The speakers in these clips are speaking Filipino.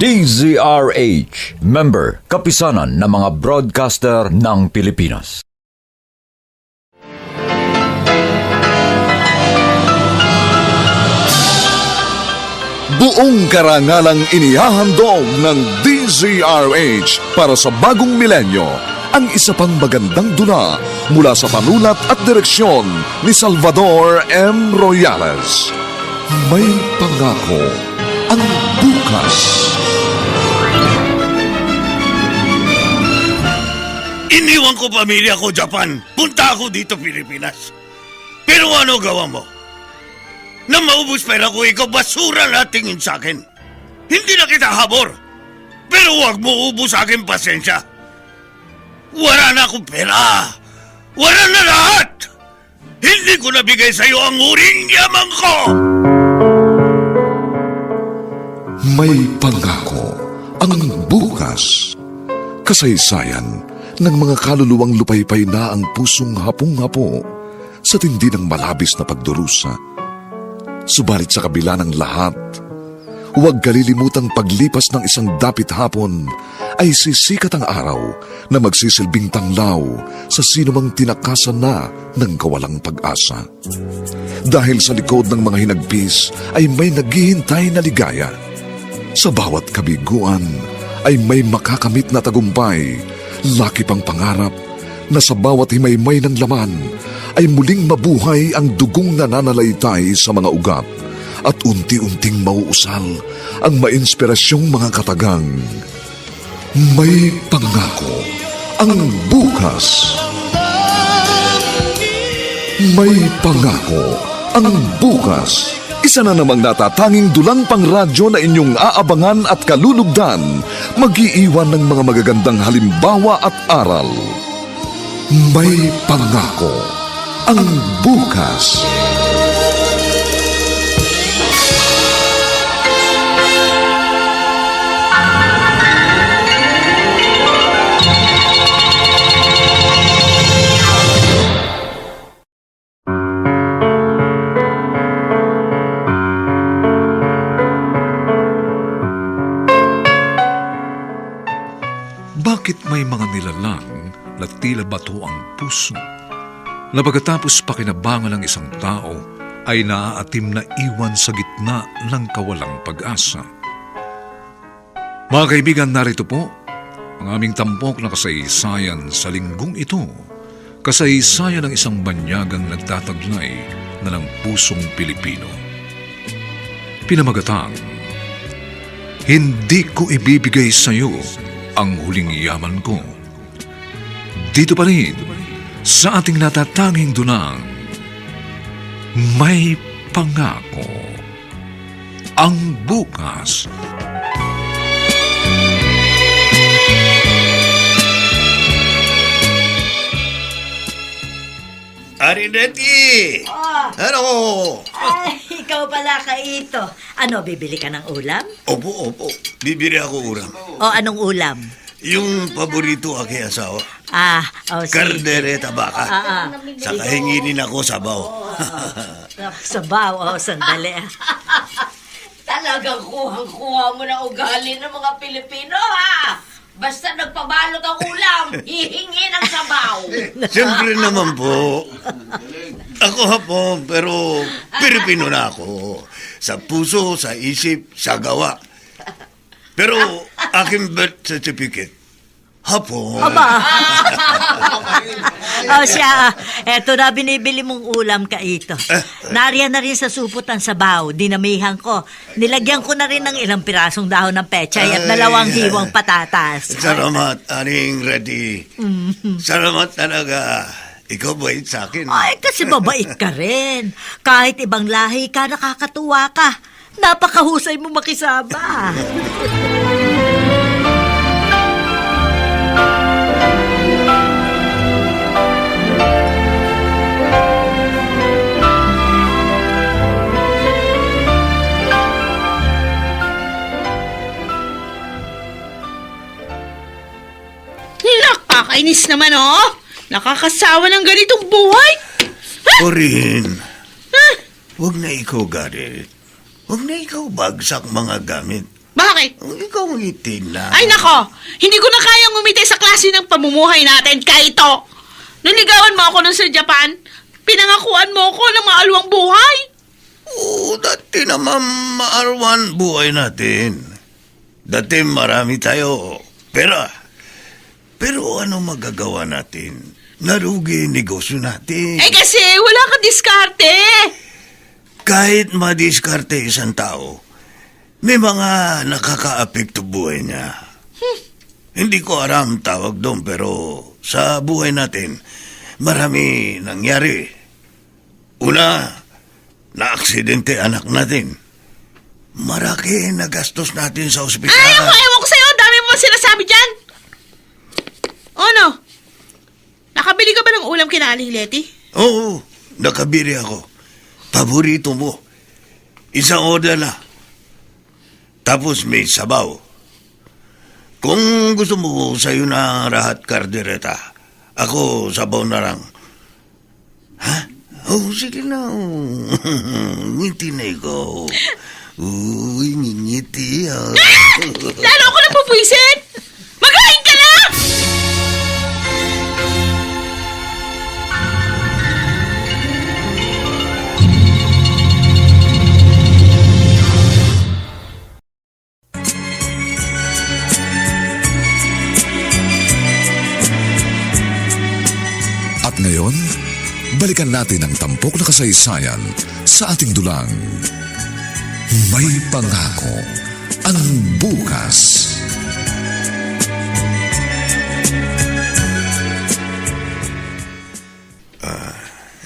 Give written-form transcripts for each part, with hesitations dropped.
DZRH, member, kapisanan ng mga broadcaster ng Pilipinas. Buong karangalang inihahandog ng DZRH para sa bagong milenyo ang isa pang magandang dula mula sa panulat at direksyon ni Salvador M. Royales. May pangako ang bukas. Iniwan ko pamilya ko Japan. Punta ako dito Pilipinas. Pero ano gawa mo? Na maubos pera ko, ikaw basura na tingin sa akin. Hindi na kita habor. Pero huwag mo ubos sa akin pasensya. Wala na akong pera. Wala na lahat. Hindi ko nabigay sa iyo ang uring yaman ko. May pangako ang bukas. Kasaysayan ng mga kaluluwang lupaypay na ang pusong hapong-hapo sa tindi ng malabis na pagdurusa. Subalit sa kabila ng lahat, huwag kalilimutang paglipas ng isang dapit hapon ay sisikat ang araw na magsisilbing tanglaw sa sinumang tinakasan na ng kawalang pag-asa. Dahil sa likod ng mga hinagpis ay may naghihintay na ligaya. Sa bawat kabiguan ay may makakamit na tagumpay, laki pang pangarap na sa bawat himaymay ng laman ay muling mabuhay ang dugong nananalaytay sa mga ugat at unti-unting mauusal ang mainspirasyong mga katagang. May pangako ang bukas. May pangako ang bukas. Isa na namang natatanging dulang pangradyo na inyong aabangan at kalulugdan, mag-iiwan ng mga magagandang halimbawa at aral. May pangako ang bukas. Bakit may mga nilalang na tila bato ang puso na pagkatapos pakinabangan ng isang tao ay naaatim na iwan sa gitna ng kawalang pag-asa? Mga kaibigan, narito po ang aming tampok na kasaysayan sa linggong ito. Kasaysayan ng isang banyagang nagtataglay na ng pusong Pilipino. Pinamagatang, hindi ko ibibigay sa iyo ang huling yaman ko. Dito pa rin, sa ating natatanging dunang, may pangako ang bukas. Arineti! Ano? Ay, ikaw pala Kaito. Ano, bibili ka ng ulam? Opo. Bibili ako ulam. O anong ulam? Yung paborito aking asawa. Sige. Kardereta baka. Saka hinginin ako sabaw. Sabaw, sandali. Talagang kuhang-kuha mo na ugali ng mga Pilipino, ha? Basta nagpabalot ang ulam, hihingi ng sabaw. Siyempre naman po. Ako hapon, pero Pilipino na ako. Sa puso, sa isip, sa gawa. Pero aking birth certificate, hapon. Aba. Siya, eto na binibili mong ulam Kaito. Nariyan na rin sa supot ang sabaw, dinamihan ko. Nilagyan ko na rin ng ilang pirasong dahon ng pechay at 2 hiwang patatas. Salamat, aning ready. Salamat talaga. Ikaw bait sa akin. Ay, kasi mabait ka rin. Kahit ibang lahi ka, nakakatuwa ka. Napakahusay mo makisama. Nakakainis naman, oh! Nakakasawa ng ganitong buhay! Corinne, huwag na ikaw galit. Huwag na ikaw bagsak mga gamit. Bakit? Ikaw ngiti na. Ay nako, hindi ko na kayang umiti sa klase ng pamumuhay natin, Kaito. Niligawan mo ako nun sa Japan, pinangakuan mo ako ng maalwang buhay. Oo, dati naman maarwan buhay natin. Dati marami tayo. Pero ano magagawa natin? Narugi negosyo natin. Eh kasi wala ka diskarte. Kahit madiskarte isang tao, may mga nakaka-apekto buhay niya. Hindi ko alam tawag doon, pero sa buhay natin, marami nangyari. Una, na-aksidente anak natin. Maraki na gastos natin sa ospital. Ay, ewan ko sa'yo, dami mo sinasabi dyan. Ano? Nakabili ka ba ng ulam kina Aling Leti? Oo, nakabiri ako. Paborito mo. Isang order na. Tapos may sabaw. Kung gusto mo sa'yo na rahat kardereta, ako sabaw na lang. Ha? Oh, sige na. Ngiti na ikaw. Uy, ngiti ah. Lalo ko na pupwisit! Magaling ka na! At ngayon, balikan natin ang tampok na kasaysayan sa ating dulang. May pangako ang bukas.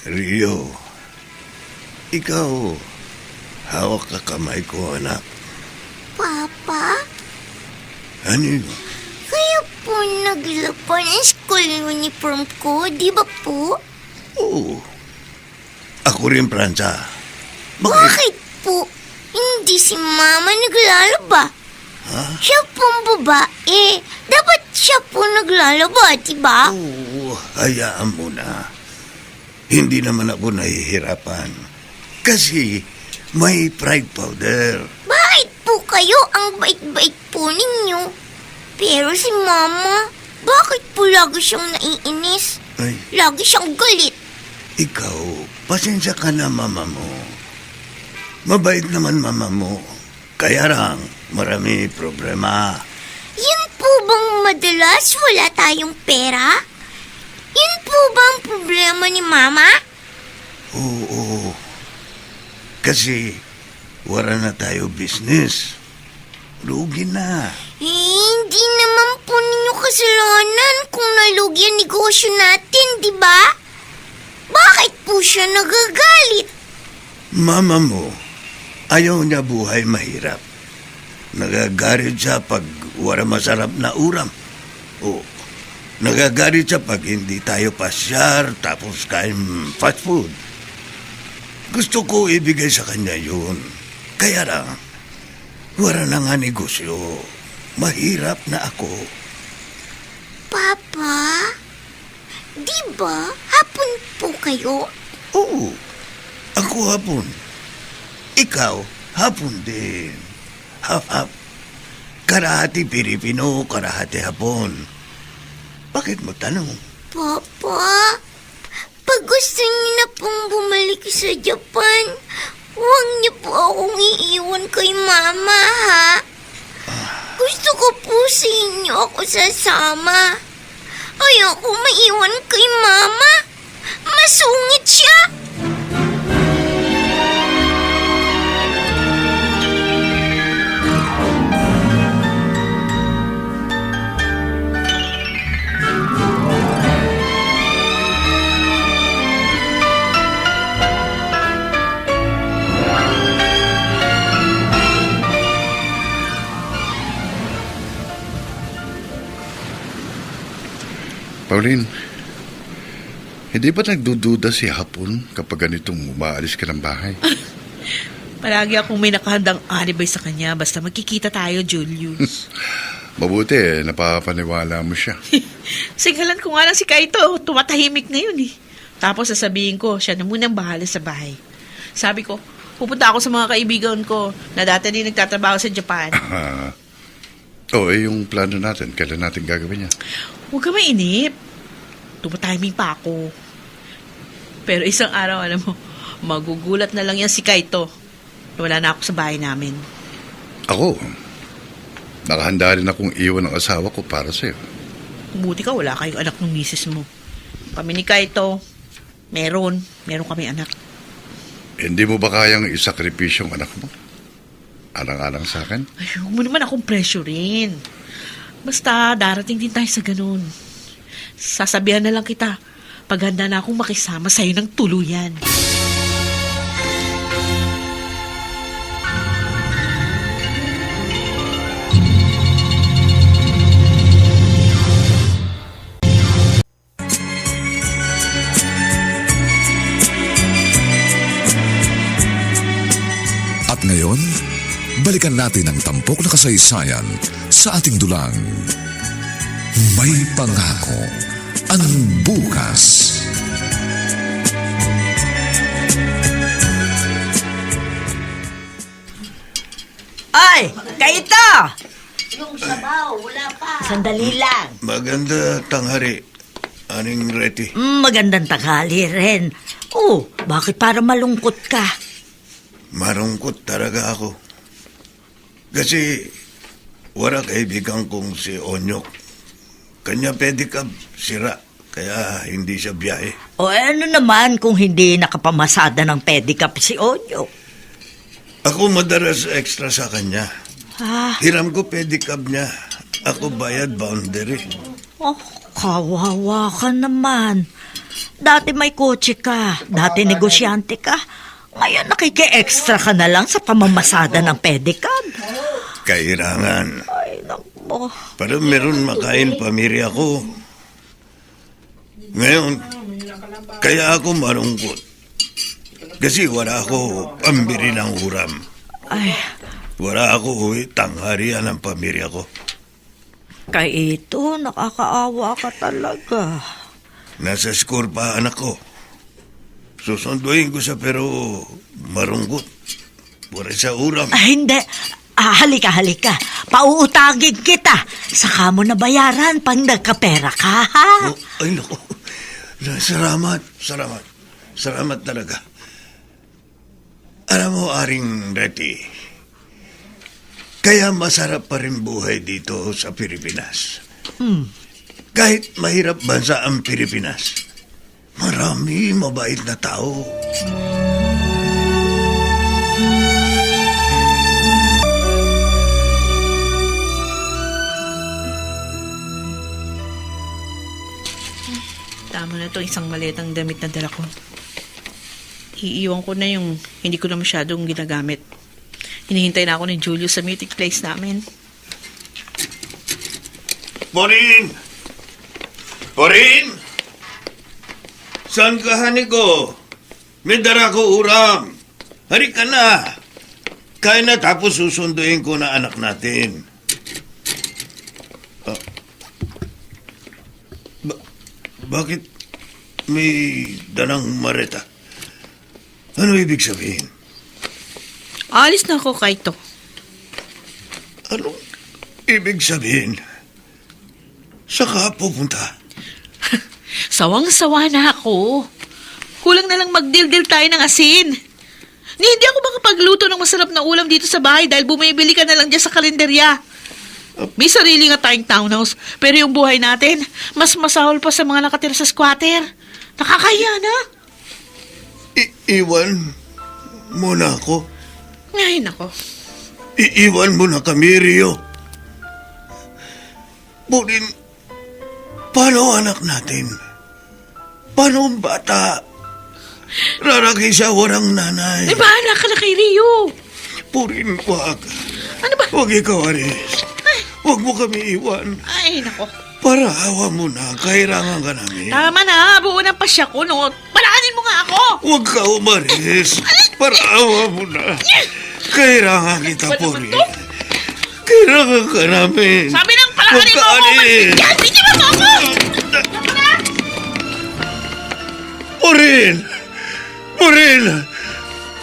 Rio, ikaw, hawak ka kamay ko, anak. Papa, Ano yun? kaya po naglaban ang school uniform ko, di ba po? Oo. Ako rin, Franza. Bakit po hindi si Mama naglalaba? Siya pong babae. Dapat siya po naglalaba, di ba? Oo, hayaan mo na. Hindi naman ako nahihirapan. Kasi may pride powder. Bakit po kayo ang bait-bait po ninyo? Pero si Mama, bakit po lagi siyang naiinis? Ay, Lagi siyang galit. ikaw, pasensya ka na, mama mo. Mabait naman mama mo. Kaya lang, marami problema. Yun po bang madalas wala tayong pera? Yun po ba ang problema ni Mama? Oo. Kasi wala na tayo business. Lugi na. Hindi naman po ninyo kasalanan kung nalugi ang negosyo natin, di ba? Bakit po siya nagagalit? Mama mo, ayaw niya buhay mahirap. Nagagalit siya pag wala masarap na ulam. O, nagagalit siya pag hindi tayo pasyar tapos kain fast food. Gusto ko ibigay sa kanya yun. Kaya lang, wala na nga negosyo. Mahirap na ako. Papa, di ba hapon po kayo? Oo, ako hapon. Ikaw, hapon din. Hap-hap. Karahati Pilipino, karahati hapon. Bakit mo tanong? Papa, pag gusto niyo na pong bumalik sa Japan, huwag niyo po akong iiwan kay Mama, ha? Gusto ko po sa inyo ako sasama. Ayoko maiwan kay Mama. Masungit siya. Pauline, hindi ba nagdududa si Hapon kapag ganitong umaalis ka ng bahay? Palagi akong may nakahandang alibay sa kanya basta magkikita tayo, Julius. Mabuti, napapaniwala mo siya. Singalan ko nga lang si Kaito, tumatahimik ngayon eh. Tapos sasabihin ko, siya na munang bahala sa bahay. Sabi ko, Pupunta ako sa mga kaibigan ko na dati din nagtatrabaho sa Japan. Yung plano natin, kailan natin gagawin yan? Huwag ka mainip. Tumatiming pa ako. Pero isang araw, alam mo, magugulat na lang yan si Kaito. Wala na ako sa bahay namin. Ako, nakahanda rin akong iwan ng asawa ko para sa'yo. Buti ka, wala kayong anak ng misis mo. Kami ni Kaito, meron kami anak. Hindi mo ba kayang isakripisyo ang anak mo? Alang-alang sa akin? Ay, huwag mo naman akong pressurein. Basta, darating din tayo sa ganun. Sasabihan na lang kita, paghanda na akong makisama sa'yo ng tuluyan. At ngayon, balikan natin ang tampok na kasaysayan sa ating dulang. May pangako ang bukas. Ay, Kaito! Yung sabaw, wala pa. Sandali lang. Maganda tanghari, Aning Reti. Magandang tanghali rin. Oh, bakit para malungkot ka? Marungkot talaga ako. Kasi wala kaibigan kong si Onyok. Kanya pedicab sira, kaya hindi siya biyahe. O ano naman kung hindi nakapamasada ng pedicab si Onyo? Ako madalas extra sa kanya. Ah, Hiram ko pedicab niya. Ako bayad boundary. oh, kawawa ka naman. Dati may kotse ka, dati negosyante ka. Ngayon nakiki-extra ka na lang sa pamamasada ng pedicab. Kailangan. Ay, naku. Pero meron makain pamilya ko. Ngayon, kaya ako marungkot. Kasi wala ako pambili ng uram. Ay, Wala ako tangharian ng pamilya ko. Kaito, nakakaawa ka talaga. Nasa school pa anak ko. Susunduin ko siya pero marungkot. Wala sa uram. Hindi. Halika. Pauutagin kita. Saka mo na bayaran pag nagkapera ka, ha? Oh, ay, naku. Salamat. Salamat talaga. Alam mo, Aring Reti, kaya masarap pa rin buhay dito sa Pilipinas. Kahit mahirap bansa ang Pilipinas, marami mabait na tao. Tama na to, isang maletang damit na dala ko. Iiwan ko na yung hindi ko na masyadong ginagamit. Hinihintay na ako ni Julius sa meeting place namin. Porin! Saan ka, hani ko? May dara ko uram. Hari ka na. Kaya na tapos susunduin ko na anak natin. Bakit may dalang mareta? Ano ibig sabihin? Alis na ako, Kaito. Anong ibig sabihin? Saka pupunta? Sawang-sawa na ako. Kulang na lang magdildil tayo ng asin. Hindi ako makapagluto ng masarap na ulam dito sa bahay dahil bumibili ka na lang dyan sa kalenderya. May sarili nga tayong townhouse, pero yung buhay natin, mas masahol pa sa mga nakatira sa squatter. Nakakaya na. Iwan mo na ako. Ay, nako. Iiwan mo na kami, Rio. Burin, paano anak natin? Paano ang bata? Raraki siya walang nanay. Ay, bahala ka na kay Rio. Purin, wag. Ano ba? Huwag ikaw, Aris. Huwag mo kami iwan. Ay, nako. Para awa mo na, kailangan ka namin. Tama na, buo ng pasya ko, no? Palaanin mo nga ako. Huwag ka umaris. Para awa mo na. Kailangan kita, Purin. Kailangan ka namin. Sabi ng palaanin mo ako. Yan, bigyan mo ako. Purin!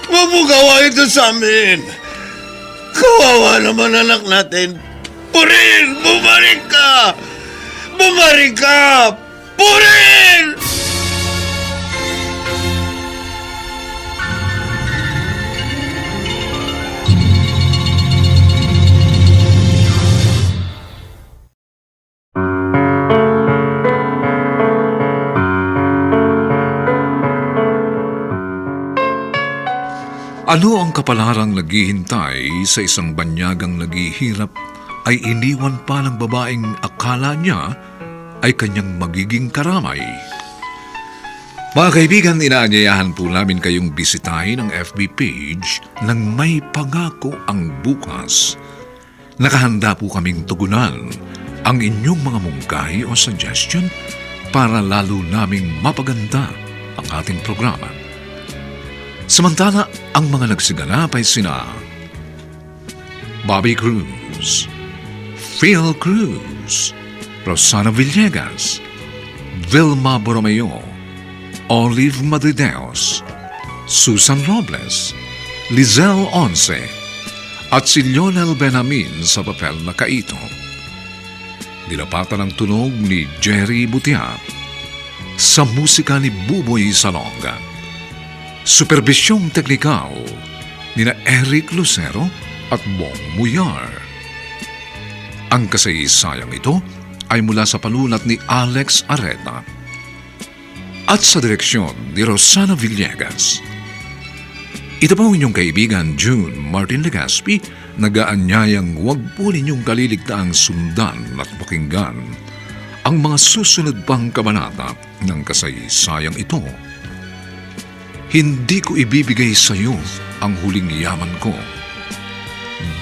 Huwag mo gawa ito sa amin. Kawawa naman anak natin. Purin! Bumalik ka! Bumalik ka! Purin! Ano ang kapalarang naghihintay sa isang banyagang naghihirap ay iniwan pa ng babaeng akala niya ay kanyang magiging karamay. Mga kaibigan, inaanyayahan po namin kayong bisitahin ang FB page ng May Pangako ang Bukas. Nakahanda po kaming tugunan ang inyong mga mungkahi o suggestion para lalo naming mapaganda ang ating programa. Samantala, ang mga nagsiganap ay sina Bobby Cruz, Phil Cruz, Rosana Villegas, Vilma Borromeo, Olive Madrideos, Susan Robles, Lizelle Once, at si Lionel Benamin sa papel na Kaito. Dinapatan ang tunog ni Jerry Butia sa musika ni Buboy Salonga. Superbisyong teknikal ni na Eric Lucero at Bong Muyar. Ang kasaysayang ito ay mula sa panulat ni Alex Areta at sa direksyon ni Rosana Villegas. Ito po ang inyong kaibigan June Martin Legaspi, nag-aanyayang huwag po ninyong kaliligtaang sundan at pakinggan ang mga susunod pang kabanata ng kasaysayang ito. Hindi ko ibibigay sa iyo ang huling yaman ko.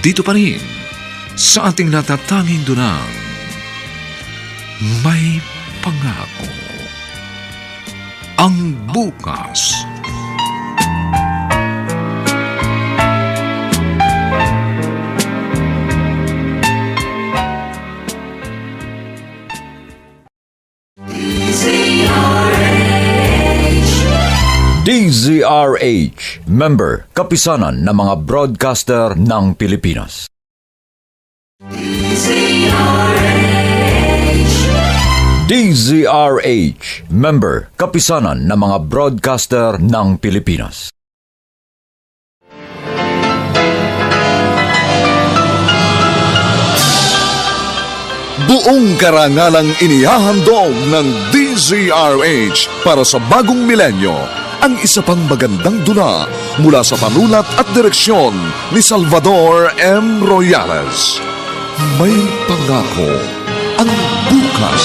Dito pa rin, sa ating natatanging dunang, May Pangako ang Bukas. DZRH, member, kapisanan ng mga broadcaster ng Pilipinas. DZRH, member, kapisanan ng mga broadcaster ng Pilipinas. Buong karangalang inihahandog ng DZRH para sa bagong milenyo ang isa pang magandang dula mula sa panulat at direksyon ni Salvador M. Royales. May Pangako ang Bukas.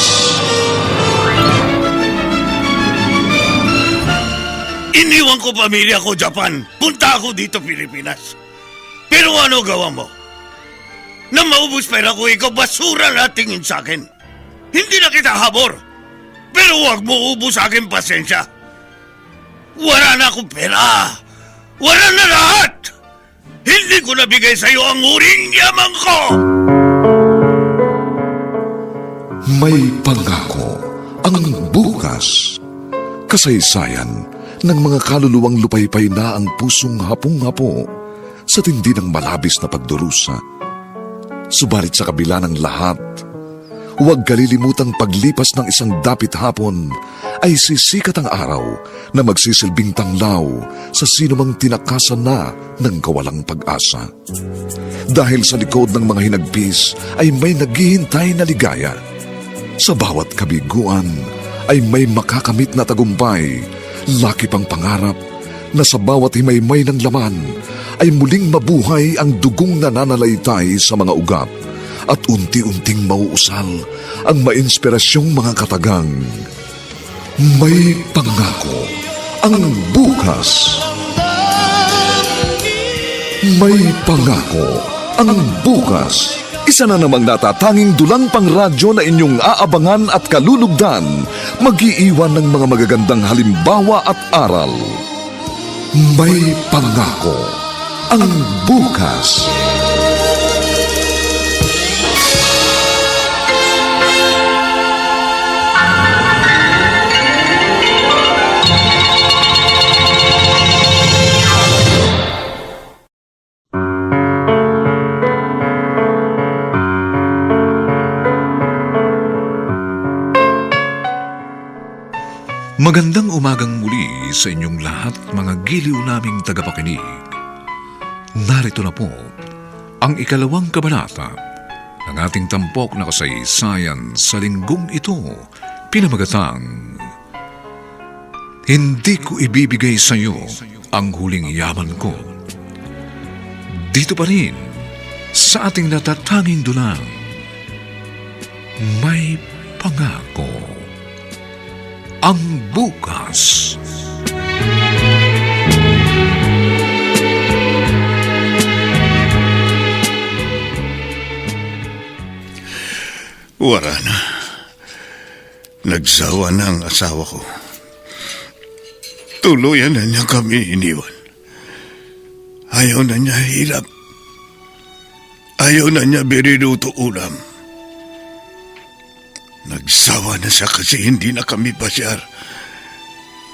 Iniwan ko pamilya ko, Japan. Punta ako dito, Pilipinas. Pero ano gawa mo? Nang maubos pera ko, ikaw basura na tingin sa akin. Hindi na kita habor. Pero huwag mo ubos sa akin pasensya. Wala na akong pera. Wala na lahat. Hindi ko nabigay sa iyo ang huring yaman ko. May Pangako ang Bukas. Kasaysayan ng mga kaluluwang lupaypay na ang pusong hapong-hapo sa tindi ng malabis na pagdurusa. Subalit sa kabila ng lahat, huwag kalilimutang paglipas ng isang dapit hapon ay sisikat ang araw na magsisilbing tanglaw sa sinumang tinakasan na ng kawalang pag-asa. Dahil sa likod ng mga hinagpis ay may naghihintay na ligaya. Sa bawat kabiguan ay may makakamit na tagumpay, laki pang pangarap na sa bawat himaymay ng laman ay muling mabuhay ang dugong nananalaytay sa mga ugat at unti-unting mauusal ang mainspirasyong mga katagang. May Pangako ang Bukas. May Pangako ang Bukas. Isa na namang natatanging dulang pangradyo na inyong aabangan at kalulugdan, mag-iiwan ng mga magagandang halimbawa at aral. May Pangako ang Bukas. Magandang umagang muli sa inyong lahat, mga giliw naming tagapakinig. Narito na po ang ikalawang kabanata ng ating tampok na kasaysayan sa linggong ito, pinamagatang Hindi ko ibibigay sa iyo ang huling yaman ko. Dito pa rin sa ating natatanging dulang, May Pangako. Ang bukas. Wala na. Nagsawa na ang asawa ko. Tuluyan na niya kami iniwan. Ayaw na niya hirap. Ayaw na niya biriluto ulam. Nagsawa na siya kasi hindi na kami pasyar.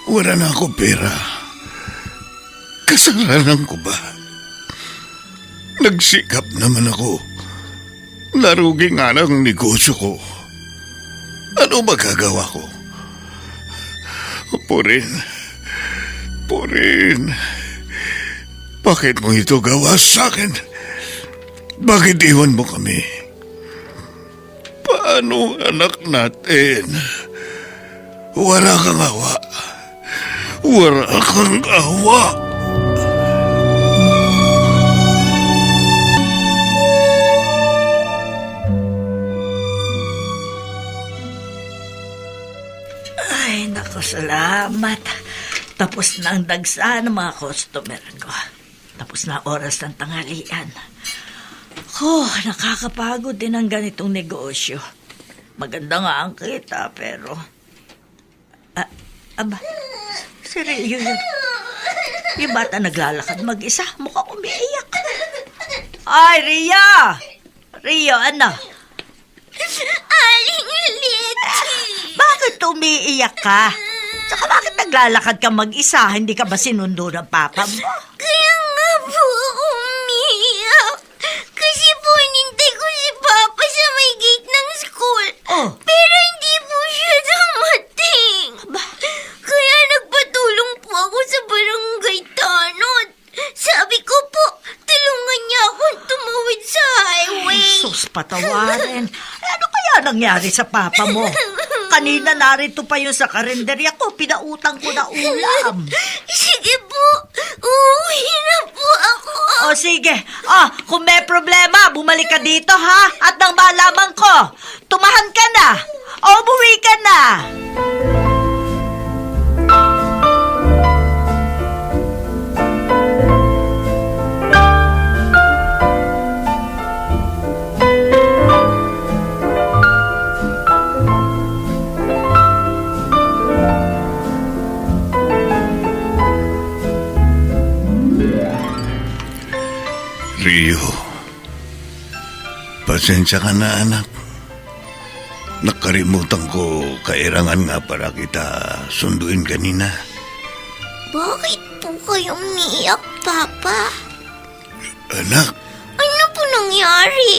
Wala na ako pera. Kasalanan ko ba? Nagsikap naman ako. Narugi nga ng negosyo ko. Ano magagawa ko? Purin. Bakit mo ito gawa sa akin? Bakit iwan mo kami? Paano anak natin? Wala kang awa. Wala kang awa. Ay, naku, salamat. Tapos na ang dagsa ng mga customer ko. Tapos na ang oras ng tanghalian. Nakakapagod din ang ganitong negosyo. Maganda nga ang kita, pero... aba, si Rio yun. Yung bata naglalakad mag-isa, mukhang umiiyak. Ay, Rio, ano? Aling Leti! Bakit umiiyak ka? Tsaka bakit naglalakad ka mag-isa? Hindi ka ba sinundo ng papa mo? Kaya nga po ako umiiyak. Kasi po nintay ko si Papa sa may gate ng school. Oh. Pero hindi po siya dumating. Kaya nagpatulong po ako sa barangay tanod. Sabi ko po, tulungan niya akong tumawid sa highway. Sus, patawarin. Ano kaya nangyari sa papa mo? Kanina narito pa yun sa karinderya ko. Pinautang ko na ulam. Sige po, uuwi na po ako. O sige. Kung may problema, bumalik ka dito ha. At nang malaman ko, tumahan ka na. O umuwi ka na. Rio, pasensya ka na anak. Nakalimutan ko, kailangan nga para kita sunduin kanina. Bakit po kayo umiiyak, Papa? Anak, Ano po nangyari?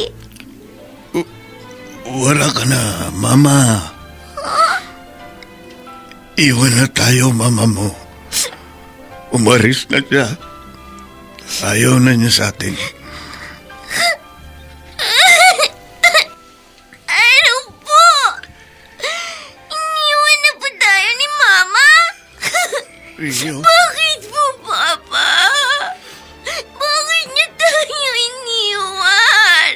wala ka na, Mama. Iwan na tayo, Mama mo. Umaris na siya. Ayaw na niya sa atin. Ano po? Iniwan na po tayo ni Mama? Rio, Bakit po, Papa? Bakit niya tayo iniwan?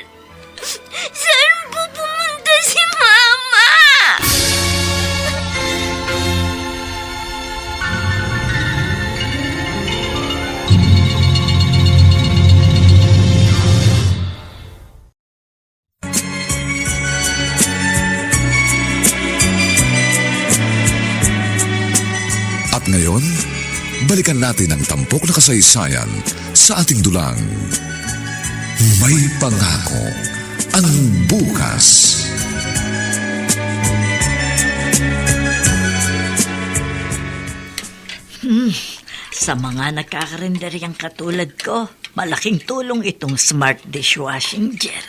Saan po pumunta si Mama? At ngayon, balikan natin ang tampok na kasaysayan sa ating dulang. May Pangako. Ang bukas. Sa mga nagkakarinderyang katulad ko, malaking tulong itong smart dishwashing gel.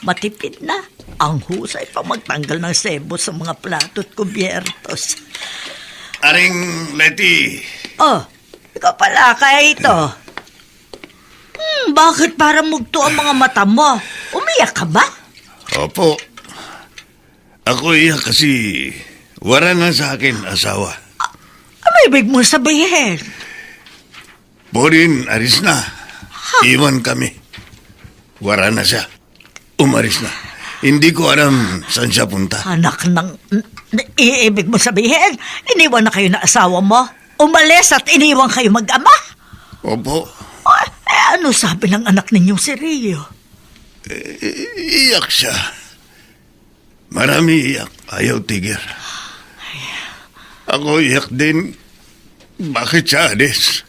Matipid na. Ang husay pa magtanggal ng sebo sa mga plato at kubyertos. Aring Letty, Oh, ikaw pala, kaya ito. Bakit parang mugto ang mga mata mo? Umiyak ka ba? opo. Ako iyak kasi wala na sa akin asawa. Ano ibig mo sabihin? Porin, aris na. Iwan kami. Wala na siya. Umaris na. Hindi ko alam saan siya punta. Anak ng... Ibig mo sabihin, iniwan na kayo na asawa mo? Umalis at iniwan kayo mag-ama? Opo. Ano sabi ng anak ninyong si Rio? Iyak siya. Marami iyak. Ayaw tigil. Ako iyak din. Bakit siya alis?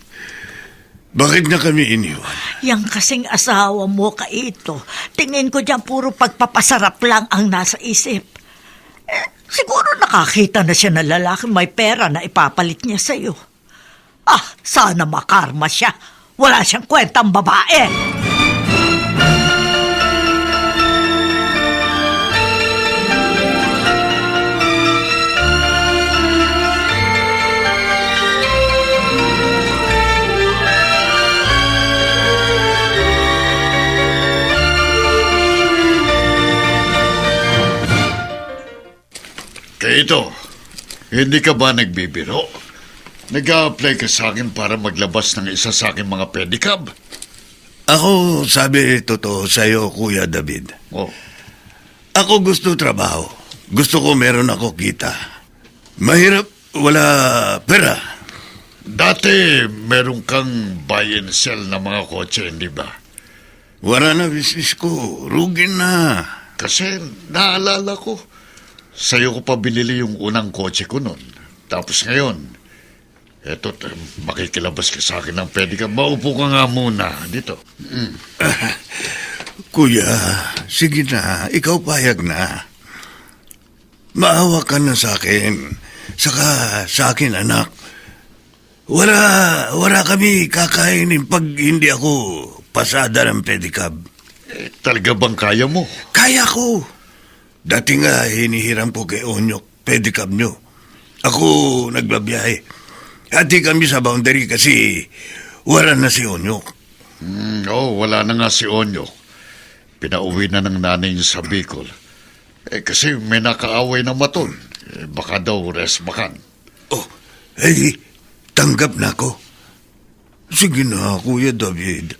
Bakit na kami iniwan? Yang kasing asawa mo ka ito, tingin ko dyan puro pagpapasarap lang ang nasa isip. Siguro nakakita na siya ng lalaki may pera na ipapalit niya sa'yo. Sana makarma siya. Wala siyang kwentang babae. Kaito, hindi ka ba nagbibiro? Nag-a-apply ka sa akin para maglabas ng isa sa aking mga pedicab? Ako sabi totoo sa'yo, Kuya David. Oh, Ako gusto trabaho. Gusto ko meron ako kita. Mahirap, wala pera. dati meron kang buy and sell na mga kotse, hindi ba? Wala na business ko. Rugi na. Kasi naalala ko, sa'yo ko pa binili yung unang kotse ko nun. Tapos ngayon, eto, makikilabas ka sa akin ng pedicab. Maupo ka nga muna dito. Kuya, sige na. Ikaw payag na. Maawa ka na sa akin. Saka sa akin, anak. Wala kami kakainin pag hindi ako pasada ng pedicab. Talaga bang kaya mo? Kaya ko. Dati nga hinihiram ko kay Onyok, pedicab nyo. Ako nagbabiyahe. Hati kami sa boundary kasi wala na si Onyok. Wala na nga si Onyo. Pinauwi na ng nanay niya sa Bicol. Kasi may nakaaway na maton. Baka daw resmakan. Oh, tanggap na ako. Sige na, Kuya David.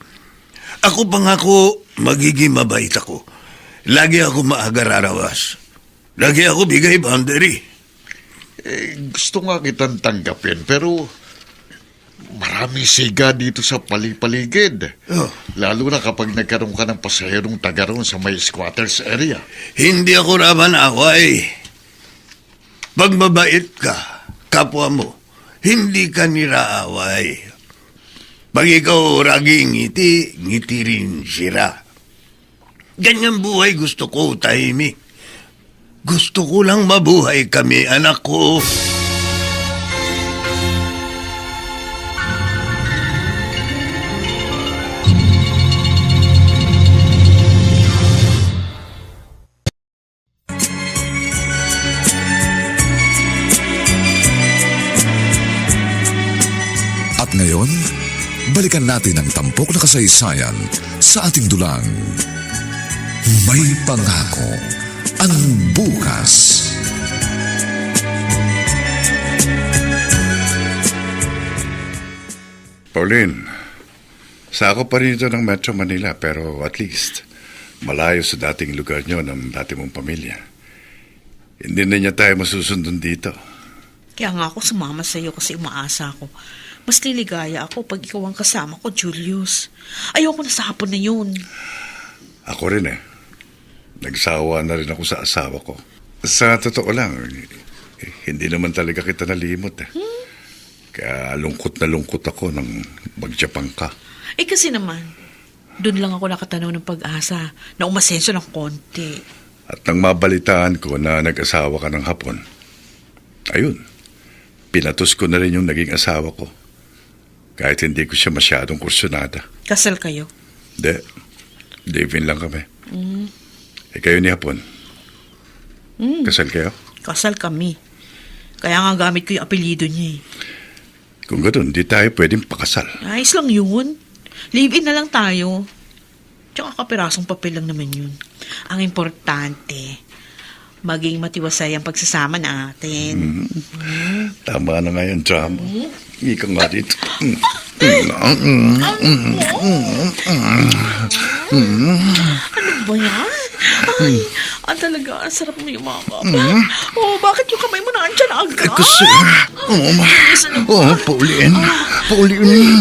Ako pangako, magiging mabait ako. Lagi ako maaga rarawas. Lagi ako bigay boundary. Gusto nga kitang tanggapin, pero marami siga dito sa palipaligid. Oh. Lalo na kapag nagkaroon ka ng pasaherong taga roon sa may squatters area. Hindi ako raman away. Pag mabait ka, kapwa mo, hindi ka niraaway. Pag ikaw raging ngiti, ngiti rin sira. Ganyan buhay gusto ko, tahimik. Gusto ko lang mabuhay kami, anak ko. At ngayon, balikan natin ang tampok na kasaysayan sa ating dulang. May pangako ang bukas. Pauline, sa ako pa rin ito ng Metro Manila pero at least malayo sa dating lugar nyo ng dati mong pamilya. Hindi na niya tayo masusundon dito. Kaya nga ako sumama sa'yo kasi umaasa ako. Mas liligaya ako pag ikaw ang kasama ko, Julius. Ayoko na sa hapon na yun. Ako rin eh. Nagsawa na rin ako sa asawa ko. Sa totoo lang, hindi naman talaga kita nalimot eh. Kaya lungkot na lungkot ako nang mag-Japan ka. Kasi naman, doon lang ako nakatanaw ng pag-asa na umasenso ng konti. At nang mabalitaan ko na nag-asawa ka ng Hapon, ayun, pinatos ko na rin yung naging asawa ko. Kahit hindi ko siya masyadong kursunada. Kasal kayo? Hindi. Live-in lang kami. Kayo ni Hapon? Kasal kayo? Kasal kami. Kaya nga gamit ko yung apelyido niya eh. Kung gano'n, di tayo pwedeng pakasal. Ayos lang yun. Live-in na lang tayo. Tsaka kapirasong papel lang naman yun. Ang importante, maging matiwasay ang pagsasama natin. Tama na nga yung drama. Ika nga dito. Ano ba yan? Ay, talaga, ang sarap mo yung mga kapa. Oh, bakit yung kamay mo na andyan agad? Kasi, Pauline. Pauline.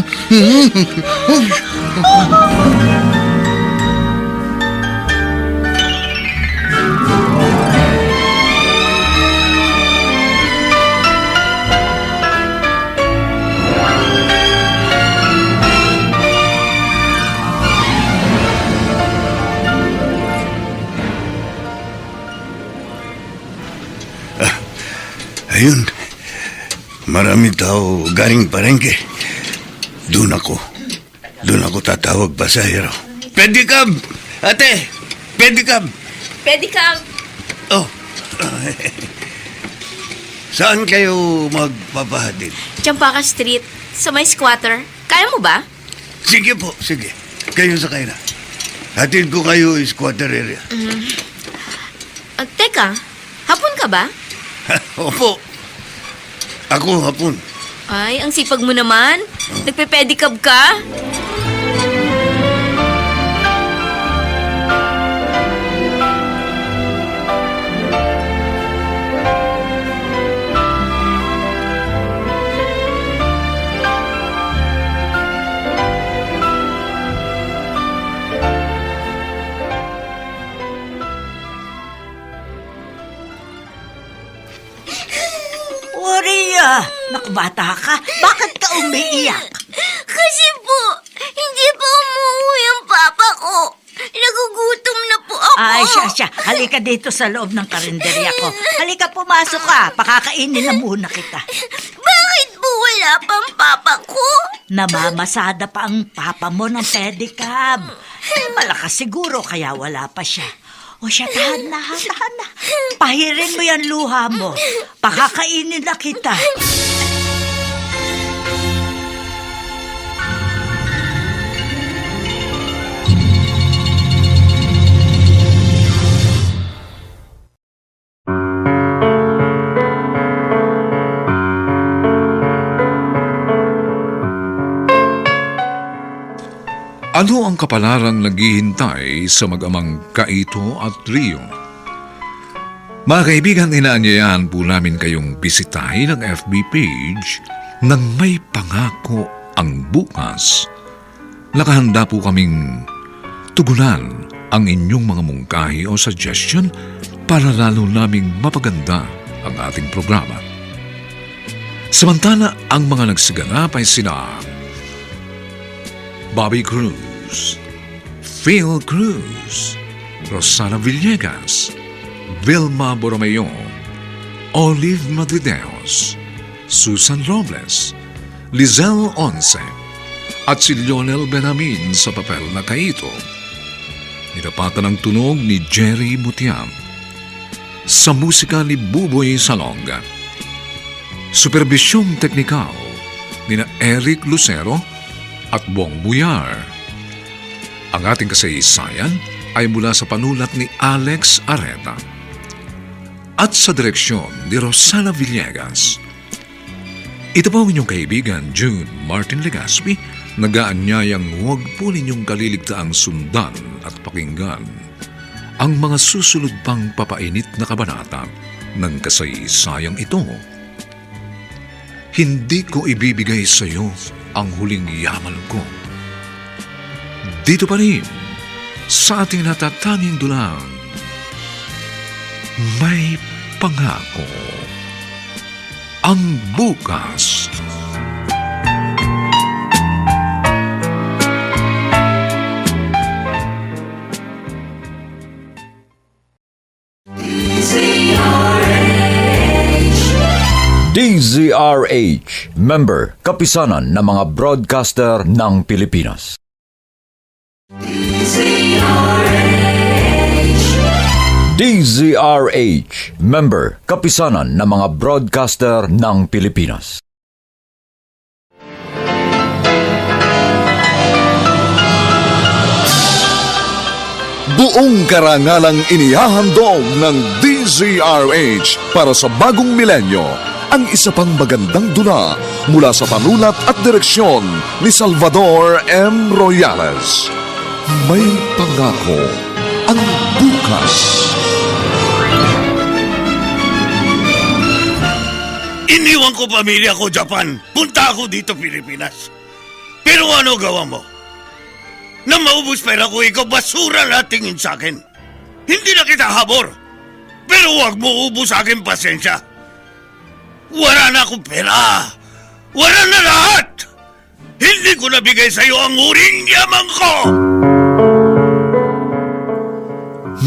Ayun, marami tao galing palengke. Doon ako tatawag pasahero. Pedicab! Ate! Pedicab! Pedicab. Oh, saan kayo magpapahatid? Champaka Street, sa may squatter. Kaya mo ba? Sige po, sige. Kayo sakay na. Hatid ko kayo squatter area. Teka, hapon ka ba? Opo. Ako hapon. Ay, ang sipag mo naman. Nagpe-pedicab ka? Maria, naku bata ka, bakit ka umiiyak? Kasi po, hindi pa umuwi ang papa ko. Nagugutom na po ako. Ay, siya. Halika dito sa loob ng karinderya ko. Halika, pumasok ka. Pakakainin na muna kita. Bakit po wala pang papa ko? Namamasada pa ang papa mo ng pedicab. Malakas siguro kaya wala pa siya. O siya, tahan na. Pahirin mo yan luha mo. Pakakainin na kita. Ano ang kapalarang naghihintay sa mag-amang Kaito at Rio? Mga kaibigan, inaanyayahan po namin kayong bisitahin ang FB page ng May Pangako ang Bukas. Nakahanda po kaming tugunan ang inyong mga mungkahi o suggestion para lalo naming mapaganda ang ating programa. Samantala, ang mga nagsiganap ay sina Bobby Cruz, Phil Cruz, Rosana Villegas, Vilma Borromeo, Olive Madrideos, Susan Robles, Lizelle Once, at si Lionel Benamin sa papel na Kaito. Nirapatan ang tunog ni Jerry Mutiam. Sa musika ni Buboy Salonga. Superbisyong teknikal ni Eric Lucero at Bong Buyar. Ang ating kasaysayan ay mula sa panulat ni Alex Areta at sa direksyon ni Rosana Villegas. Ito po ang inyong kaibigan June Martin Legaspi, nag-aanyayang huwag po ninyong kaliligtaang sundan at pakinggan ang mga susunod pang papainit na kabanata ng kasaysayang ito. Hindi ko ibibigay sa iyo ang huling yaman ko. Dito pa rin, sa ating natatanging dulang, May Pangako ang Bukas. DZRH, member, kapisanan ng mga broadcaster ng Pilipinas. DZRH, member, kapisanan ng mga broadcaster ng Pilipinas. Buong karangalang inihahandog ng DZRH para sa bagong milenyo ang isa pang magandang dula mula sa panulat at direksyon ni Salvador M. Royales. May pangako ang bukas. Iniwan ko pamilya ko, Japan. Punta ako dito, Pilipinas. Pero ano gawa mo? Nang maubos pera ko, ikaw basura lahat tingin sa akin. Hindi na kita habor. Pero huwag mo ubos sa akin pasensya. Wala na akong pera. Wala na lahat. Hindi ko nabigay sa iyo ang huring yaman ko.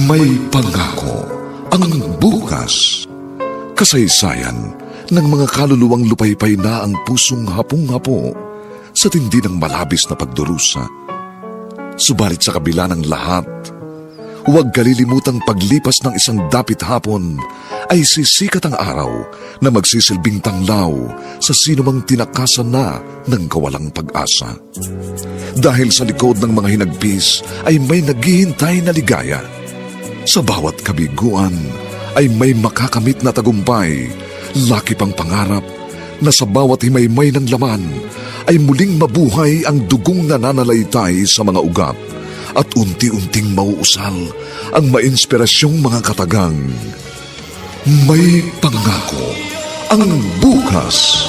May pangako ang bukas. Kasaysayan ng mga kaluluwang lupaypay na ang pusong hapong-hapo sa tindi ng malabis na pagdurusa. Subalit sa kabila ng lahat, huwag kalilimutang paglipas ng isang dapit hapon ay sisikat ang araw na magsisilbing tanglaw sa sinumang tinakasan na ng kawalang pag-asa. Dahil sa likod ng mga hinagpis ay may naghihintay na ligaya. Sa bawat kabiguan ay may makakamit na tagumpay, laki pang pangarap na sa bawat himaymay ng laman ay muling mabuhay ang dugong nananalaytay sa mga ugat at unti-unting mauusal ang mainspirasyong mga katagang. May pangako ang bukas.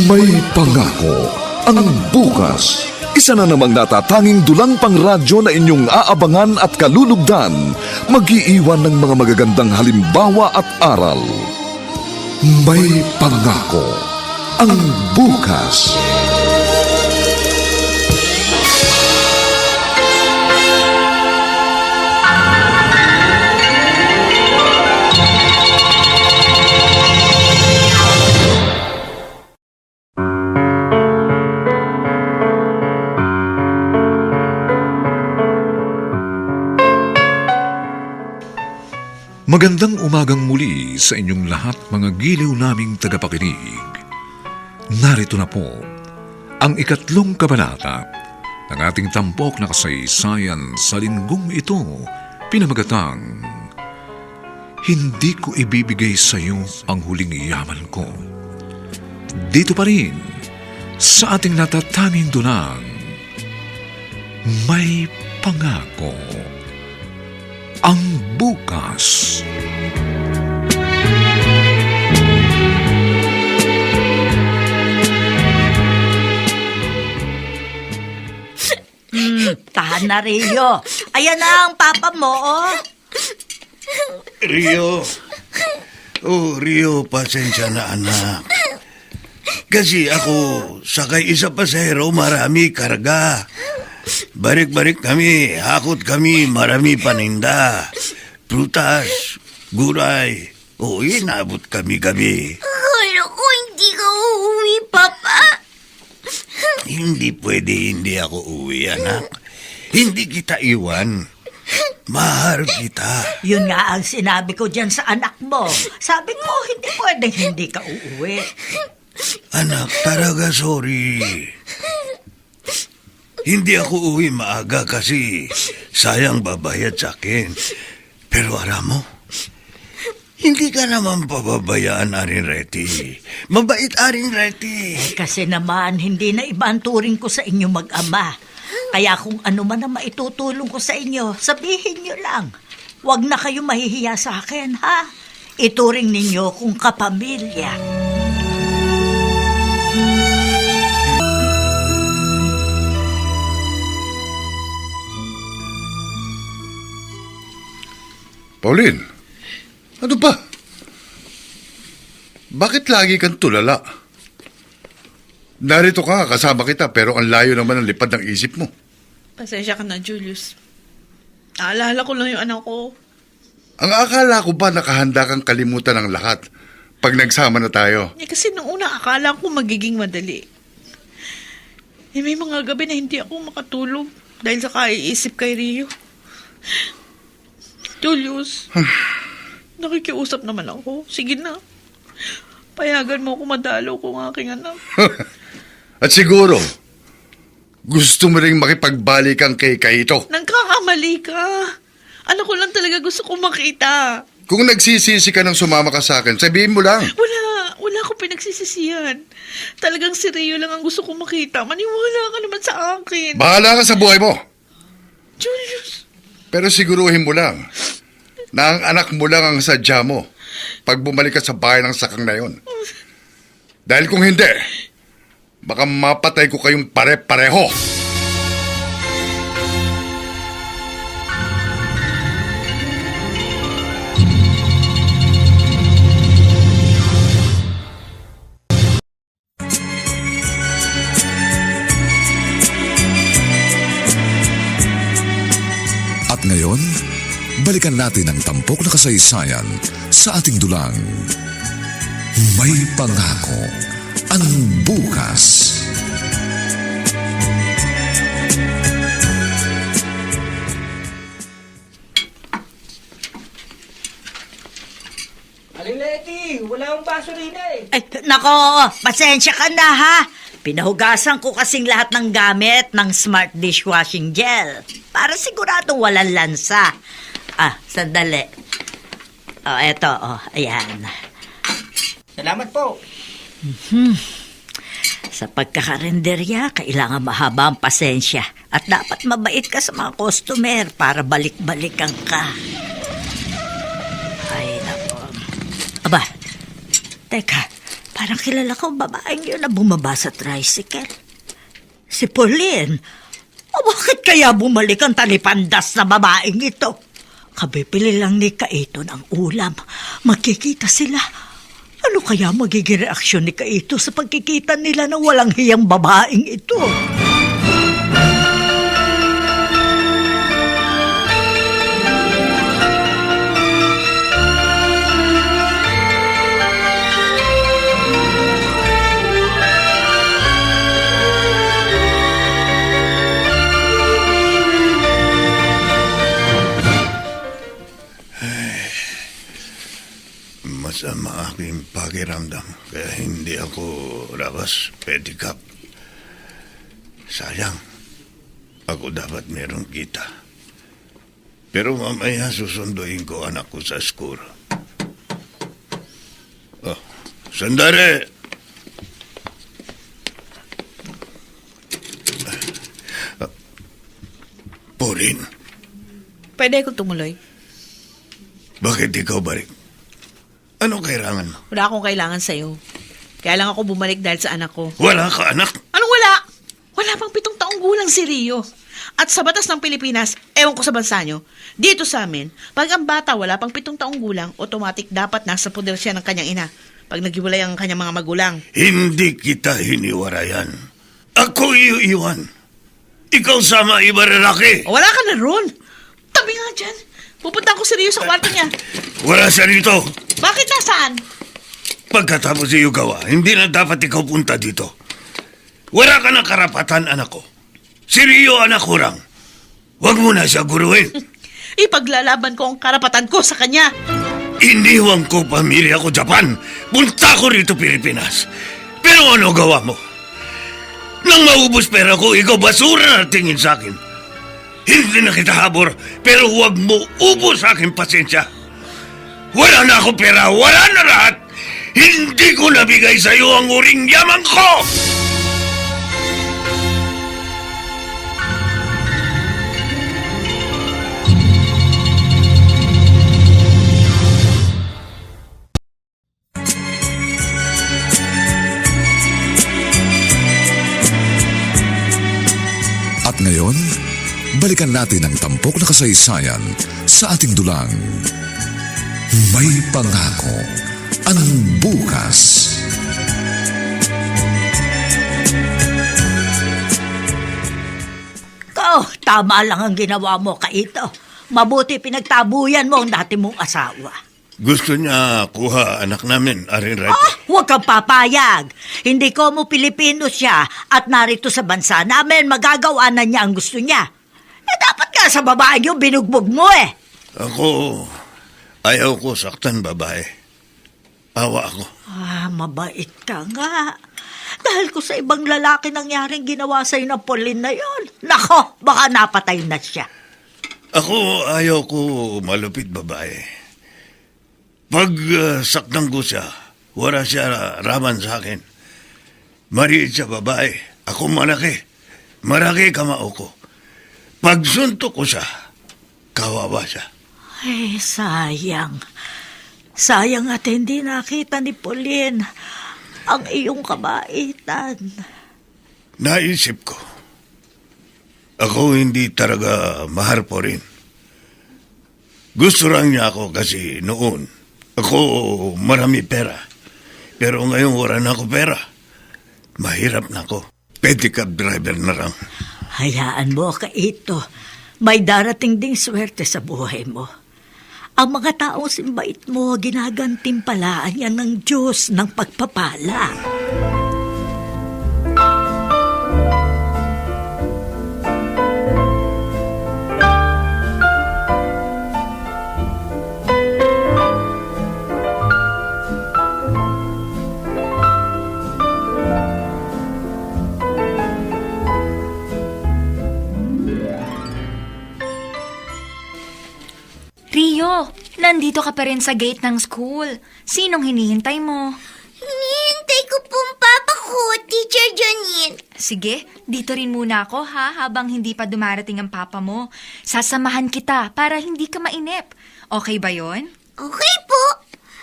May pangako ang bukas. Isa na namang natatanging dulang pangradyo na inyong aabangan at kalulugdan, mag-iiwan ng mga magagandang halimbawa at aral. May pangako ang bukas. Magandang umagang muli sa inyong lahat, mga giliw naming tagapakinig. Narito na po ang 3 kabanata ng ating tampok na kasaysayan sa linggong ito, pinamagatang Hindi ko ibibigay sa iyo ang huling yaman ko. Dito pa rin sa ating natatanging dunang May Pangako ang bukas. Tahan na, Rio. Ayan na ang papa mo, oh. Rio. Oh, Rio, pasensya na, anak. Kasi ako, sakay isa pasahero, marami karga. Barik-barik kami, hakot kami, marami paninda. Prutas, guray. O, inabot kami-gabi. Akala ko hindi ka uuwi, Papa. Hindi pwede hindi ako uwi, anak. Hindi kita iwan. Mahal kita. Yun nga ang sinabi ko dyan sa anak mo. Sabi ko, hindi pwedeng hindi ka uuwi. Anak, talaga sorry. Hindi ako uwi maaga kasi sayang babayad sa akin. Pero alam mo, hindi ka naman pababayaan, Arin Reti. Mabait, Arin Reti. Kasi naman, hindi na iba ang turing ko sa inyo mag-ama. Kaya kung ano man ang maitutulong ko sa inyo, sabihin nyo lang. Huwag na kayo mahihiya sa akin, ha? Ituring ninyo kung kapamilya. Pauline, ano ba? Bakit lagi kang tulala? Narito ka, kasama kita, pero ang layo naman ang lipad ng isip mo. Pasensya ka na, Julius. Naalala ko lang yung anak ko. Ang akala ko ba nakahanda kang kalimutan ng lahat pag nagsama na tayo? Kasi nung una akala ko magiging madali. May mga gabi na hindi ako makatulog dahil sa kaiisip kay Rio. Julius, nakikiusap naman ako. Sige na. Payagan mo ako madalo kung aking anak. At siguro, gusto mo ring makipagbalikan kay Kaito. Nagkakamali ka. Anak ko lang talaga gusto kong makita. Kung nagsisisi ka ng sumama ka sa akin, sabihin mo lang. Wala akong pinagsisisihan. Talagang si Rio lang ang gusto kong makita. Maniwala ka naman sa akin. Bahala ka sa buhay mo. Julius. Pero siguruhin mo lang na ang anak mo lang ang sadya mo pag bumalik ka sa bahay ng sakang na yun. Dahil kung hindi, baka mapatay ko kayong pare-pareho. At ngayon, balikan natin ang tampok na kasaysayan sa ating dulang. May pangako ang bukas. Aling Leti, wala akong baso rin eh. Ay, nako, pasensya ka na ha. Pinahugasan ko kasing lahat ng gamit ng Smart Dishwashing Gel para siguradong walang lansa. Sandali. Eto, ayan. Salamat po. Sa pagkakarenderya, kailangan mahaba ang pasensya at dapat mabait ka sa mga customer para balik-balikan ka. Ay, nako. Aba, teka, parang kilala ko ang babaeng yun na bumaba sa tricycle. Si Pauline. Bakit kaya bumalik ang talipandas na babaeng ito? Kabibili lang ni Kaito ng ulam. Magkikita sila. Ano kaya magiging reaksyon ni Kaito sa pagkikita nila ng walang hiyang babaeng ito? Masama aking pakiramdam kaya hindi ako rabas pedicab. Sayang. Ako dapat merong kita. Pero mamaya susunduin ko anak ko sa school. Oh, sandali! Pauline, Pwede akong tumuloy. bakit ikaw balik? Anong kailangan mo? Wala akong kailangan sa'yo. Kaya lang ako bumalik dahil sa anak ko. Wala ka anak? Anong wala? Wala pang 7 taong gulang si Rio. At sa batas ng Pilipinas, ewan ko sa bansa nyo, dito sa amin, pag ang bata wala pang 7 taong gulang, automatic dapat nasa poder siya ng kanyang ina pag naghiwalay ang kanyang mga magulang. Hindi kita hiniwarayan. Ako iiwan. Ikaw sama iba lalaki. O, wala ka na ron. Tabi nga dyan. Pupunta ko si Rio sa kwarto niya. Wala siya rito. Bakit nasaan? Pagkatapos iyo gawa, hindi na dapat ikaw punta dito. Wala ka ng karapatan, anak ko. Si Rio, anak ko lang. Huwag mo na siya guruin. Ipaglalaban ko ang karapatan ko sa kanya. Iniwan ko pamilya ko Japan. Punta ko rito Pilipinas. Pero ano gawa mo? Nang maubos pera ko, ikaw basura na tingin sa akin. Hindi na kita habor, pero huwag mo ubos sa aking pasensya. Wala na akong pera, wala na lahat. Hindi ko nabigay sa iyo ang uring yaman ko! At ngayon, balikan natin ang tampok na kasaysayan sa ating dulang. May pangako ang bukas. Tama lang ang ginawa mo, Kaito. Mabuti pinagtabuyan mo ang dati mong asawa. Gusto niya kuha anak namin, Arin Right. Huwag kang papayag. Hindi ko mo Pilipino siya at narito sa bansa namin magagawa na niya ang gusto niya. Dapat ka sa babae yung binugbog mo eh. Ako, ayaw ko saktan babae. Awa ako. Mabait ka nga. Dahil ko sa ibang lalaki nangyaring ginawa sa'yo ng Pauline na yon. Nako, baka napatay na siya. Ako, ayaw ko malupit babae. Pag saktan ko siya, wala siya raman sa akin. Mariit siya babae. Ako malaki. Maraki kamao ko. Pag suntok ko siya, kawawa siya. Ay, sayang. Sayang at hindi nakita ni Pauline ang iyong kabaitan. Naisip ko, ako hindi talaga maharpo rin. Gusto lang niya ako kasi noon, ako marami pera. Pero ngayon wala na ako pera. Mahirap na ako. Pedicab driver na lang. Hayaan mo, Kaito. May darating ding swerte sa buhay mo. Ang mga taong simbait mo, ginagantimpalaan yan ng Diyos ng pagpapala. Rio, nandito ka pa rin sa gate ng school. Sinong hinihintay mo? Hinihintay ko pong papa ko, Teacher Janine. Sige, dito rin muna ako habang hindi pa dumarating ang papa mo. Sasamahan kita para hindi ka mainip. Okay ba yon? Okay po.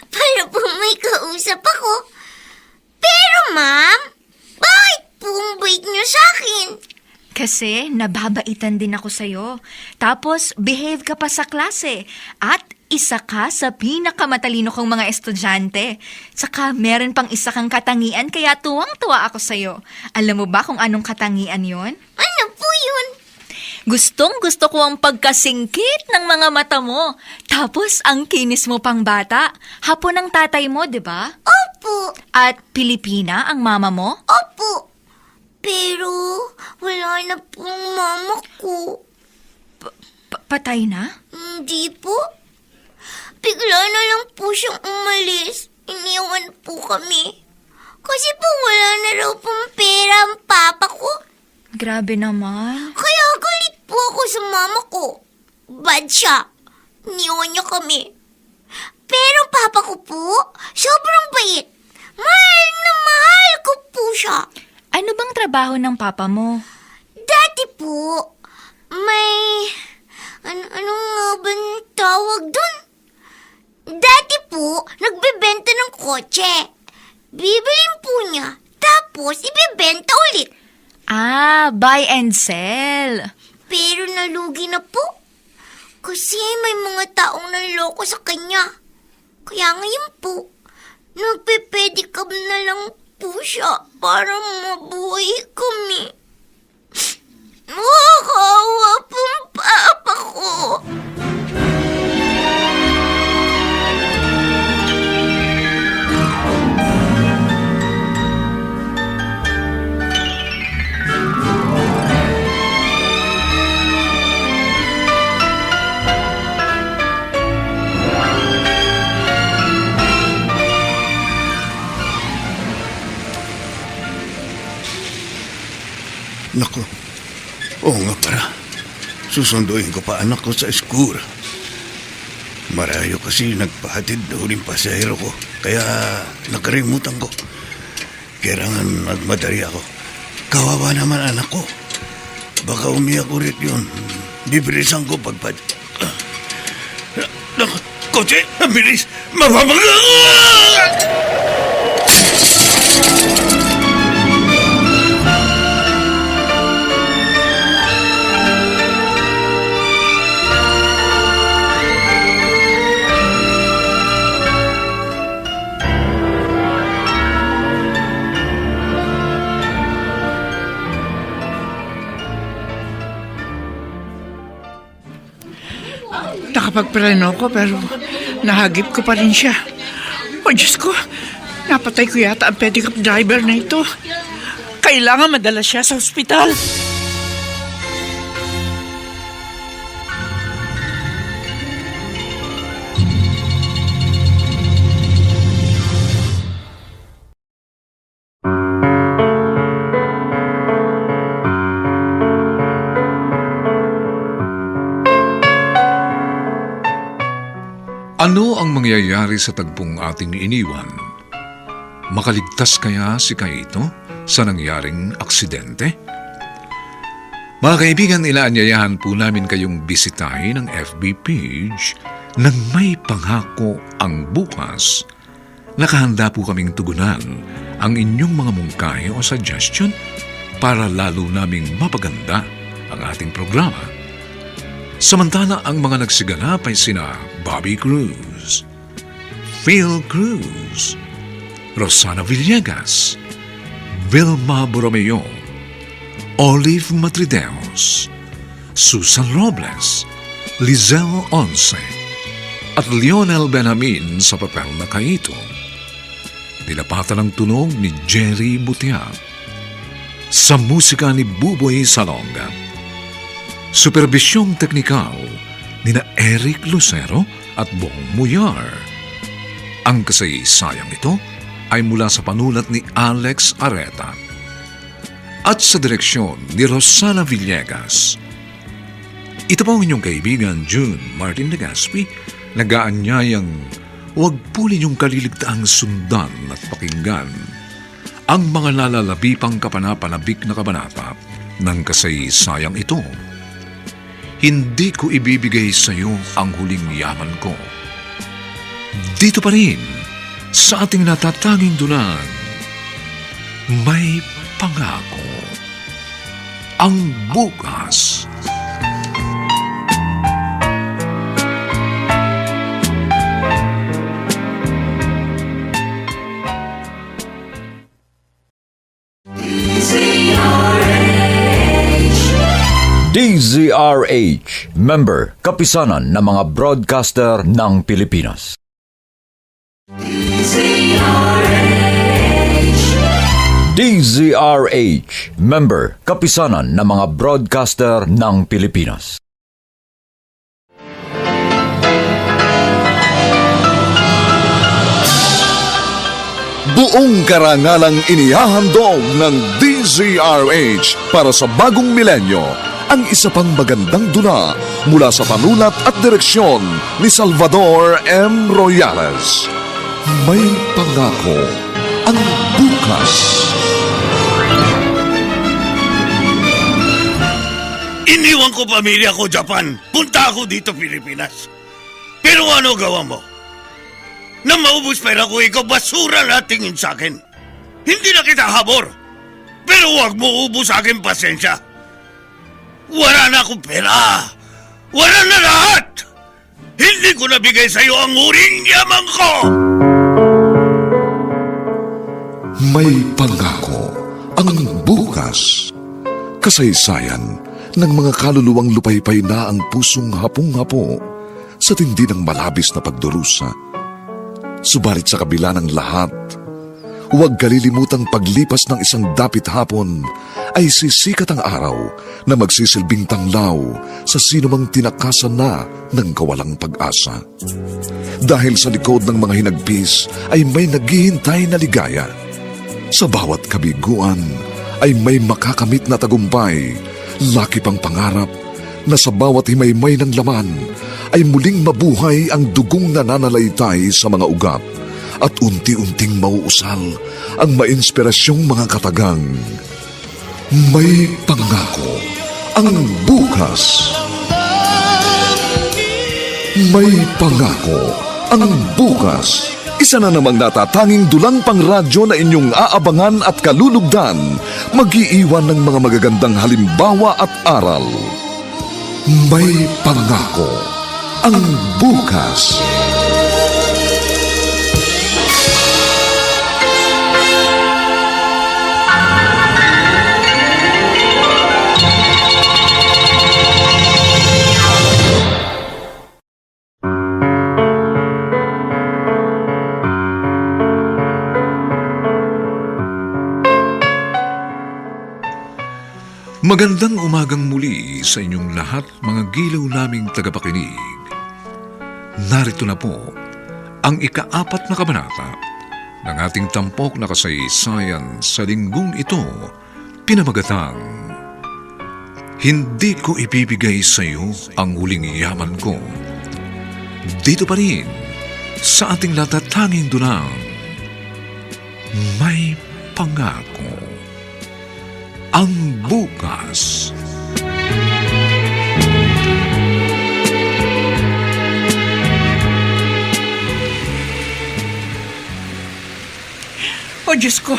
Para po may kausap ako. Pero ma'am, bakit pong bait niyo sa akin? Kasi nababaitan din ako sa'yo. Tapos, behave ka pa sa klase. At isa ka sa pinakamatalino kong mga estudyante. Saka meron pang isa kang katangian kaya tuwang-tuwa ako sa'yo. Alam mo ba kung anong katangian yon? Ano po yun? Gustong-gusto ko ang pagkasingkit ng mga mata mo. Tapos, ang kinis mo pang bata. Hapon ang tatay mo, di ba? Opo. At Pilipina ang mama mo? Opo. Pero wala na pong mama ko. Patay na? Hindi po. Bigla na lang po siyang umalis. Iniwan po kami. Kasi po wala na raw pong pera ang papa ko. Grabe naman. Kaya galit po ako sa mama ko. Bad siya. Iniwan niya kami. Pero papa ko po, sobrang bait. Mahal na mahal ko po siya. Ano bang trabaho ng papa mo? Dati po, may... Ano nga bang tawag dun? Dati po, nagbebenta ng kotse. Bibilin po niya, tapos ibebenta ulit. Buy and sell. Pero nalugi na po. Kasi may mga taong nanloko sa kanya. Kaya ngayon po, nagpe-pedicab na lang po siya para mabuhay kami. Nakakawa pong papa ko. Naku, oo nga para. Susunduin ko pa anak ko sa school. Marayo kasi nagpahatid na huling pasahero ko. Kaya nakarimutan ko. Kailangan magmadali ako. Kawawa naman anak ko. Baka umiyak ulit yun. Bibilisan ko pagpad. Naku, kotse, ang bilis. Mapapagla ko! Nakapagpreno ko pero nahagip ko pa rin siya. O Diyos ko, napatay ko yata ang pedicab driver na ito. Kailangan madala siya sa ospital. Ano ang mangyayari sa tagpong ating iniwan? Makaligtas kaya si Kaito sa nangyaring aksidente? Mga kaibigan, inaanyayahan po namin kayong bisitahin ang FB page ng May Pangako ang Bukas. Nakahanda po kaming tugunan ang inyong mga mungkahi o suggestion para lalo naming mapaganda ang ating programa. Samantala, ang mga nagsiganap ay sina Bobby Cruz, Phil Cruz, Rosana Villegas, Vilma Borromeo, Olive Matrideos, Susan Robles, Lizelle Once, at Lionel Benjamin sa papel na Kaito. Nilapatan ang tunog ni Jerry Butia. Sa musika ni Buboy Salonga. Supervisyong teknikal ni na Eric Lucero at Bong Muyar. Ang kasaysayang ito ay mula sa panulat ni Alex Areta at sa direksyon ni Rosana Villegas. Ito po ang inyong kaibigan June Martin Legaspi, nag-aanyayang huwag po ninyong kaliligtaang sundan at pakinggan ang mga lalalabipang kapanapanabik na kabanata ng kasaysayang ito. Hindi ko ibibigay sa iyo ang huling yaman ko. Dito pa rin, sa ating natatanging dulang, may pangako ang bukas. DZRH, member, kapisanan ng mga broadcaster ng Pilipinas. DZRH, member, kapisanan ng mga broadcaster ng Pilipinas. Buong karangalang inihahandog ng DZRH para sa bagong milenyo ang isa pang magandang dula mula sa panulat at direksyon ni Salvador M. Royales. May pangako ang bukas. Iniwan ko pamilya ko, Japan. Punta ako dito, Pilipinas. Pero ano gawa mo? Na maubos pera ko, ikaw basura na tingin sa akin. Hindi na kita habor. Pero huwag mo ubos sa akin pasensya. Wala na akong pera. Wala na lahat. Hindi ko nabigay sa iyo ang huling yaman ko. May pangako ang bukas. Kasaysayan ng mga kaluluwang lupaypay na ang pusong hapong-hapo sa tindi ng malabis na pagdurusa. Subalit sa kabila ng lahat, huwag kalilimutang paglipas ng isang dapit hapon ay sisikat ang araw na magsisilbing tanglaw sa sinumang tinakasan na ng kawalang pag-asa. Dahil sa likod ng mga hinagpis ay may naghihintay na ligaya. Sa bawat kabiguan ay may makakamit na tagumpay, laki pang pangarap na sa bawat himaymay ng laman ay muling mabuhay ang dugong nananalaytay sa mga ugat at unti-unting mauusal ang mainspirasyong mga katagang. May pangako ang bukas. May pangako ang bukas. Isa na namang natatanging dulang pangradyo na inyong aabangan at kalulugdan, mag-iiwan ng mga magagandang halimbawa at aral. May pangako ang bukas. Magandang umagang muli sa inyong lahat, mga gilaw naming tagapakinig. Narito na po ang ika-4 na kabanata ng ating tampok na kasaysayan sa linggong ito, pinamagatang Hindi ko ibibigay sa iyo ang huling yaman ko. Dito pa rin sa ating natatanging dunang may pangako ang bukas. O Diyos ko,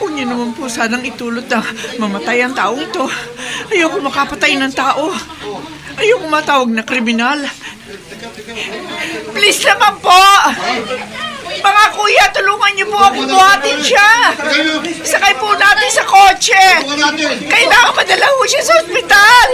huwag niyo naman po sanang itulot na mamatay ang taong ito. Ayoko makapatay ng tao. Ayoko matawag na kriminal. Please naman po! Mga kuya, tulungan niyo po ako buhatin siya. Sakay po natin sa kotse. Kailangan madala ho siya sa ospital.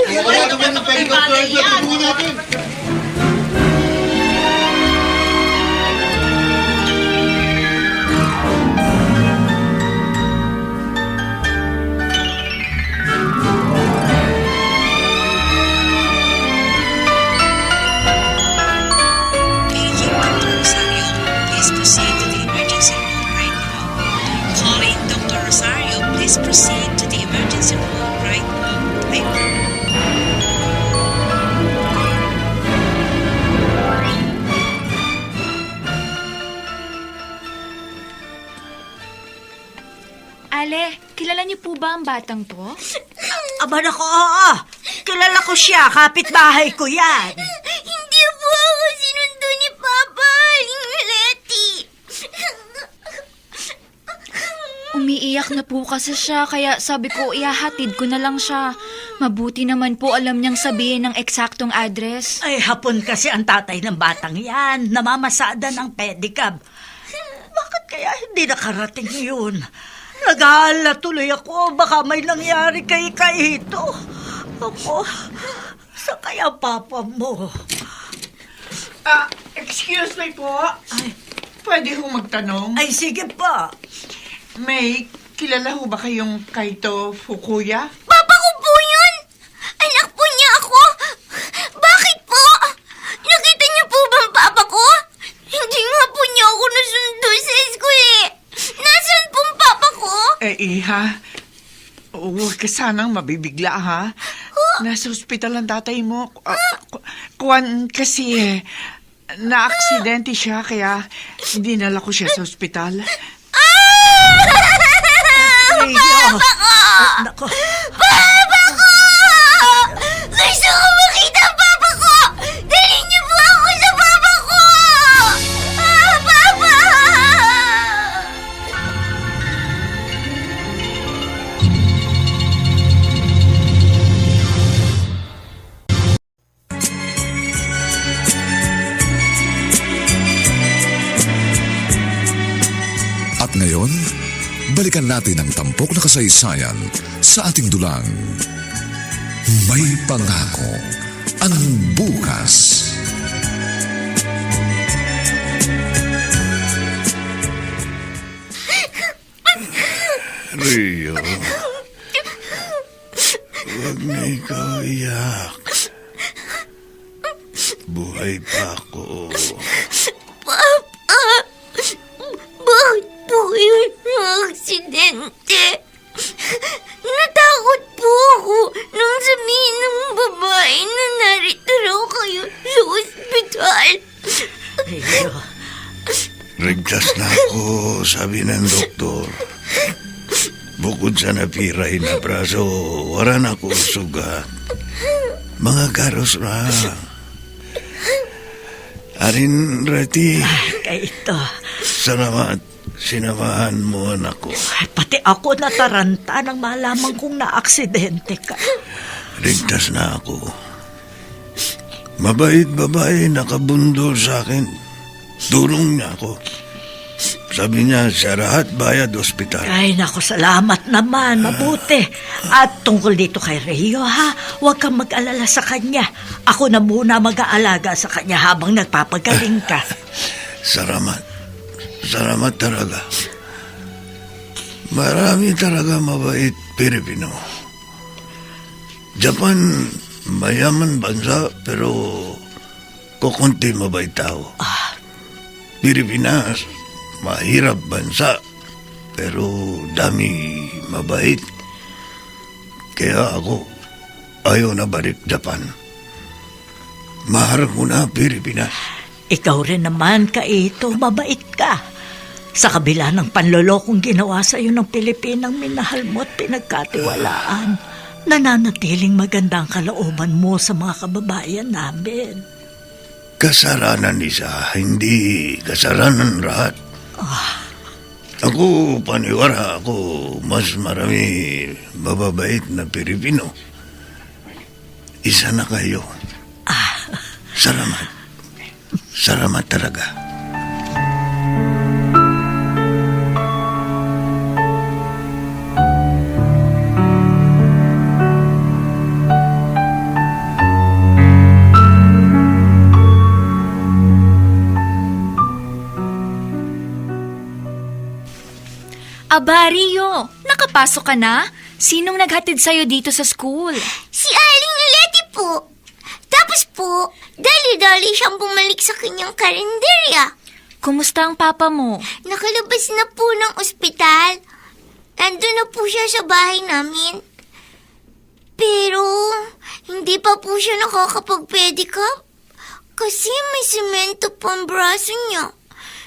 Please proceed to the emergency room right now. Calling Dr. Rosario, please proceed to the emergency room right now. Ale, kilala niyo po ba ang batang to? Aba nako, oo. Kilala ko siya, kapitbahay ko yan. Hindi po ako sinundo ni Papa, Aling Letty. Umiiyak na po kasi siya, kaya sabi ko ihahatid ko na lang siya. Mabuti naman po alam niyang sabihin ng eksaktong address. Ay, hapon kasi ang tatay ng batang yan. Namamasada ng pedicab. Bakit kaya hindi nakarating yun? Nag-aalala tuloy ako. Baka may nangyari kay Kaito. Ako, sa kaya papa mo? Excuse me po. Ay, Pwede ho magtanong? ay sige pa. May kilala ho ba kayong Kaito Fukuya? Papa ko po yun! Anak po niya ako! Bakit po? Nakita niyo po ba ang papa ko? Hindi nga po niya ako nasundo sa school eh. Nasaan po ang papa ko? Iha, huwag ka sanang mabibigla, ha? Nasa ospital ang tatay mo. Kuwan kasi na-aksidente siya, kaya dinala ko siya sa ospital. Papa ko! Nako. Papa ko! Gusto ko makita ang papa ko! Dalhin niyo po ako sa papa ko! Papa! At ngayon, balikan natin ang tampok na kasaysayan sa ating dulang. May pangako ang bukas. Rio, huwag na ikaw iyak. Buhay pa ako. Papa! Bakit po kayo na-aksidente? Natakot po ako nang sabihin ng babae na narito raw kayo sa ospital. Rio, Ligtas na ako, sabi ng doktor. Bukod sa napiray na braso, wala na ako sugat. Mga garos na. Arin, Reti, Kaito. salamat. Sinamahan mo anak ko. Ay, pati ako nataranta nang malaman kong na-aksidente ka. Ligtas na ako. Mabait babae nakabundol sa akin. Tulong niya ako. Sabi niya, sa lahat bayad ospital. Ay, naku, salamat naman. Mabuti. At tungkol dito kay Rio, ha? Huwag kang mag-alala sa kanya. Ako na muna mag-aalaga sa kanya habang nagpapagaling ka. Salamat. Salamat talaga. Marami talaga mabait Pilipino. Japan, mayaman bansa, pero kukunti mabait tao. Pilipinas, mahirap bansa, pero dami mabait. Kaya ako, ayaw na balik Japan. Mahal ko na Pilipinas. Ikaw rin naman, Kaito, mabait ka. Sa kabila ng panlolokong ginawa sa iyo ng Pilipinang minahal mo at pinagkatiwalaan, nananatiling magandang kalooban mo sa mga kababayan namin. Kasalanan isa, hindi kasalanan lahat. Ako, paniwara ako, mas marami mababait na Pilipino. Isa na kayo. Salamat. Salamat talaga. Aba, Rio, nakapasok ka na? Sinong naghatid sa'yo dito sa school? Si Aling Leti po. Tapos po, dali-dali siyang bumalik sa kanyang karinderya. Kumusta ang papa mo? Nakalabas na po ng ospital. Nandun na po siya sa bahay namin. Pero, hindi pa po siya nakakapag-pedicab. Kasi may semento pa ang braso niya.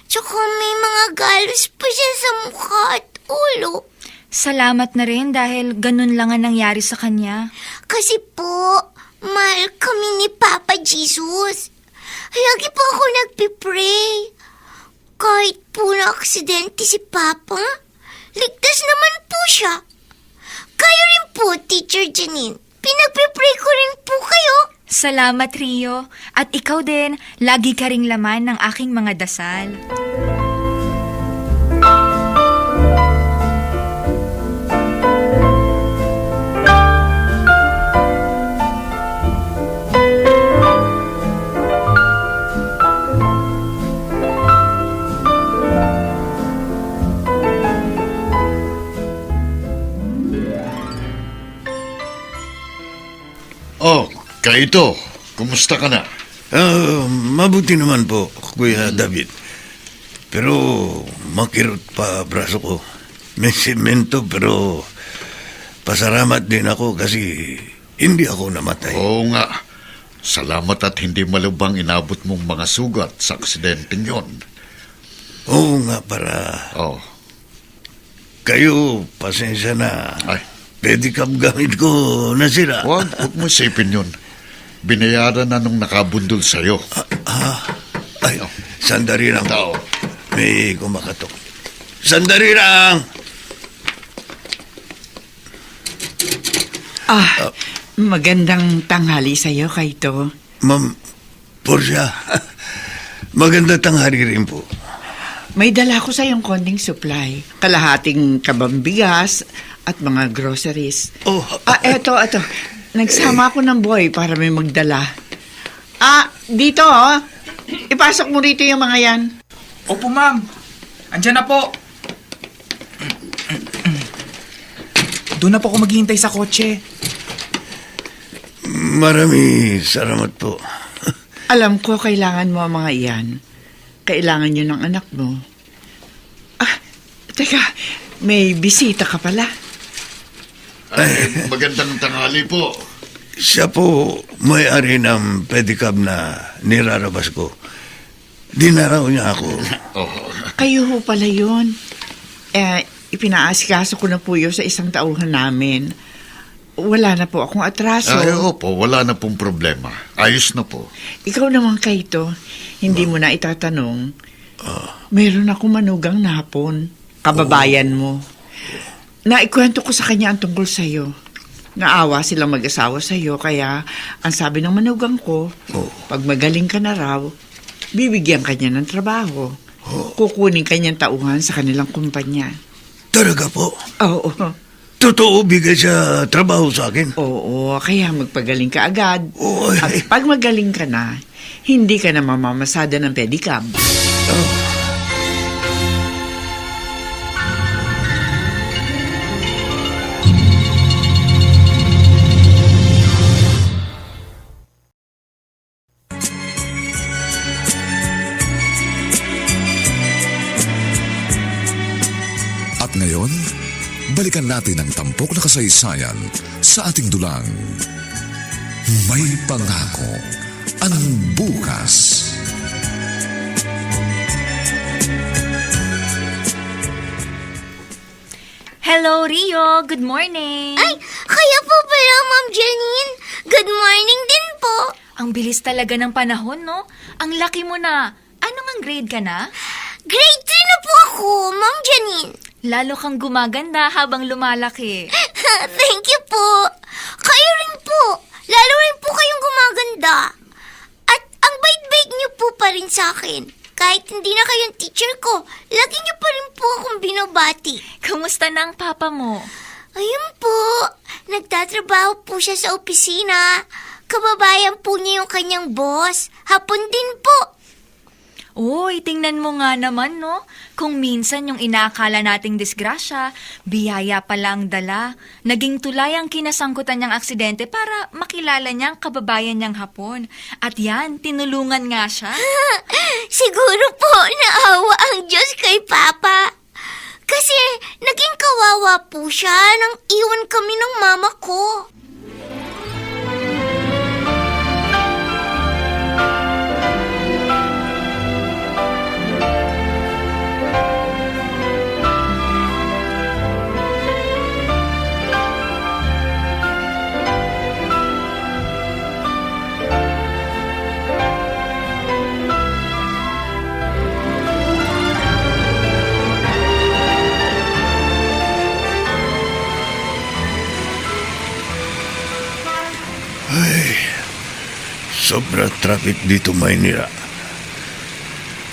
Tsaka may mga galos pa siya sa mukha at ulo. Salamat na rin dahil ganun lang ang nangyari sa kanya. Kasi po, mahal kami ni Papa Jesus. Lagi po ako nagpipray. Kahit po na-aksidente si Papa, ligtas naman po siya. Kayo rin po, Teacher Janine. Pinagpipray ko rin po kayo. Salamat, Rio. At ikaw din, lagi ka ring laman ng aking mga dasal. Oh, Kaito, kumusta ka na? Mabuti naman po, Kuya David. Pero makirot pa braso ko. May semento pero pasalamat din ako kasi hindi ako namatay. Oo nga. Salamat at hindi malubang inabot mong mga sugat sa aksidenteng yon. Oo nga para. Oh. Kayo, pasensya na. Ay. Pedicab gamit ko nasira. Huwag mo isipin yun. Binayaran na nung nakabundol sa'yo. Ay, sandali lang. Tao. May kumakatok. Sandali lang! Magandang tanghali sa'yo, Kaito. Ma'am, Portia, maganda tanghali rin po. May dala ko sa iyong konting supply. Kalahating kabambigas at mga groceries. Oh. Eto. Nagsama ako ng boy para may magdala. Dito, ipasok mo rito yung mga yan. Opo, ma'am. Andyan na po. Doon na po ako maghihintay sa kotse. Marami salamat po. Alam ko, kailangan mo ang mga iyan. Kailangan yun ng anak mo. Teka, may bisita ka pala. Ay, magandang tanghali po. Siya po may-ari ng pedicab na nirarabas ko. Dinaraw niya ako. Kayo ho pala yun. Ipinaasikaso ko na po yun sa isang tauhan namin. Wala na po akong atraso. Ay, opo, wala na pong problema. Ayos na po. Ikaw naman, Kaito, hindi mo na itatanong. Meron akong manugang na hapon. Kababayan mo. Naikwento ko sa kanya ang tungkol sa'yo. Naawa silang mag-asawa sa'yo, kaya ang sabi ng manugang ko, pag magaling ka na raw, bibigyan ka niya ng trabaho. Kukunin ka niyang tauhan sa kanilang kumpanya. Talaga po? Oo. Totoo, bigay siya trabaho sa akin? Oo, kaya magpagaling ka agad. At pag magaling ka na, hindi ka na mamamasada ng pedicab. At ngayon, balikan natin ang tampok na kasaysayan sa ating dulang. May pangako ang bukas. Hello, Rio. Good morning. Ay, kaya po pala, Ma'am Janine. Good morning din po. Ang bilis talaga ng panahon, no? Ang laki mo na. Ano ngang grade ka na? Grade 3 na po ako, Ma'am Janine. Lalo kang gumaganda habang lumalaki. Thank you po. Kayo rin po. Lalo rin po kayong gumaganda. At ang bait-bait niyo po pa rin sa akin. Kahit hindi na kayong teacher ko, lagi niyo pa rin po akong binabati. Kamusta na ang papa mo? Ayun po, nagtatrabaho po siya sa opisina. Kababayan po niya yung kanyang boss. Hapon din po. Uy, tingnan mo nga naman, no? Kung minsan yung inaakala nating disgrasya, biyaya pala ang dala. Naging tulay ang kinasangkutan niyang aksidente para makilala niya ang kababayan niyang Hapon. At yan, tinulungan nga siya. Siguro po naawa ang Diyos kay Papa. Kasi naging kawawa po siya nang iwan kami ng mama ko. Sobra traffic dito, Maynila.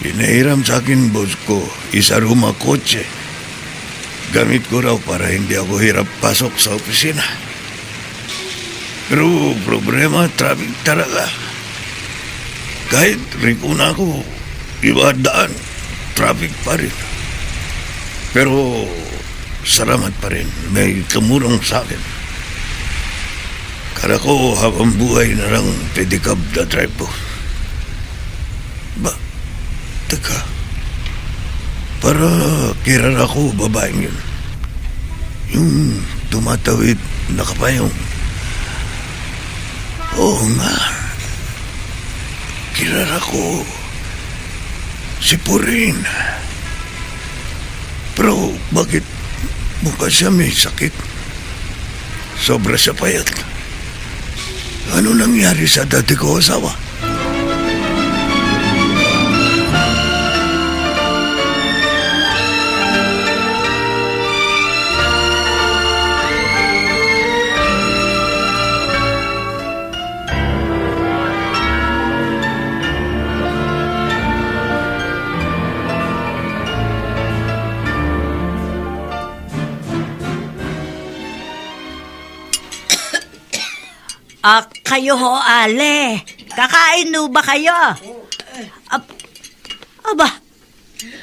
Pinahiram sa akin, boss ko, isa rumah kotse. Gamit ko raw para hindi ako hirap pasok sa opisina. Pero problema, traffic talaga. Kahit riko na ako, iba daan, traffic pa rin. Pero salamat pa rin, may tumulong sa akin. Kala ko habang buhay na lang pedicab na drive ko. Teka. Para kilala ko babaeng yun. Yung tumatawid nakapayong. Oo nga. Kilala ko si Purin. Pero bakit mukha siya may sakit? Sobra siya payat. Ano nangyari sa dati ko asawa? Kayo ho, Ale. Kakain ho ba kayo? Aba,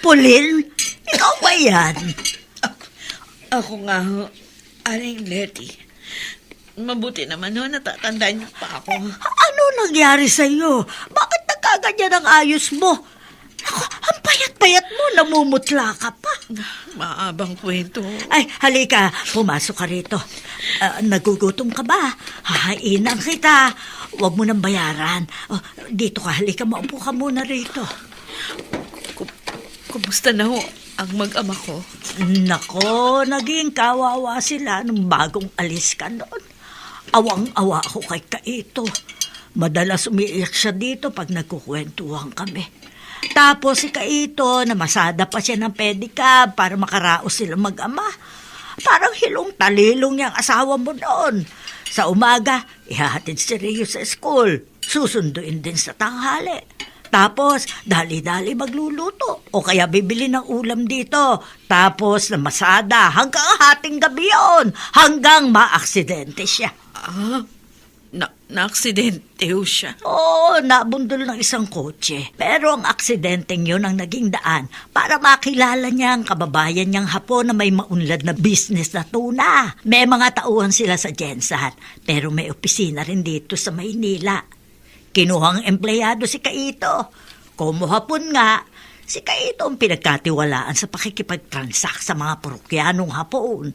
Pulin, ikaw ba yan? Ako nga ho, Aling Letty. Mabuti naman ho, natatandaan niyo pa ako. Ano nangyari sa'yo? Bakit nagkaganyan ang ayos mo? Ako, ang payat-payat mo, namumutla ka pa. Maabang kwento. Ay, halika, pumasok ka rito. Nagugutom ka ba? Hahainan kita. Huwag mo nang bayaran. Dito ka, halika, maupo ka muna rito. Kumusta na ho ang mag-ama ko? Nako, naging kawawa sila nung bagong alis ka noon. Awang-awa ako kay Kaito. Madalas umiiyak siya dito pag nagkukwentuhan kami. Tapos si Kaito, namasada pa siya ng pedicab para makaraos sila mag-ama. Parang hilong talilong niyang asawa mo noon. Sa umaga, ihahatid si Rio sa school. Susunduin din sa tanghali. Tapos, dali-dali magluluto. O kaya bibili ng ulam dito. Tapos, namasada hanggang hating gabi yun. Hanggang maaksidente siya. Na-aksidente ho siya. Oo, nabundol ng isang kotse. Pero ang aksidenteng yun ang naging daan para makilala niya ang kababayan niyang Hapon na may maunlad na business na tuna. May mga tauhan sila sa Gensan, pero may opisina rin dito sa Maynila. Kinuhang empleyado si Kaito. Como Hapon nga, si Kaito ang pinagkatiwalaan sa pakikipag-transact sa mga parokyanong Hapon.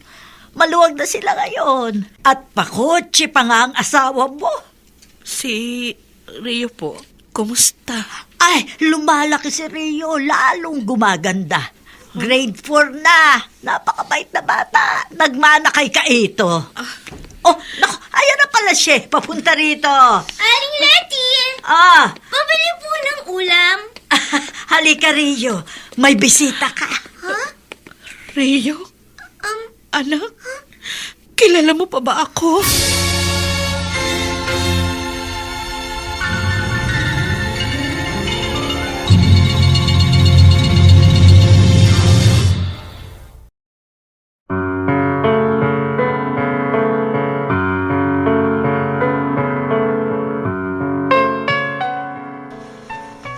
Maluwag na sila ngayon. At pakotse pa nga ang asawa mo. Si Rio po, kumusta? Ay, lumalaki si Rio, lalong gumaganda. Grade 4 na. Napakabait na bata. Nagmana kay Kaito. Oh, naku, ayan na pala siya. Papunta rito. Aling Letty, Ah, pabili po ng ulam. halika Rio. May bisita ka. Rio? Anak? Kilala mo pa ba ako?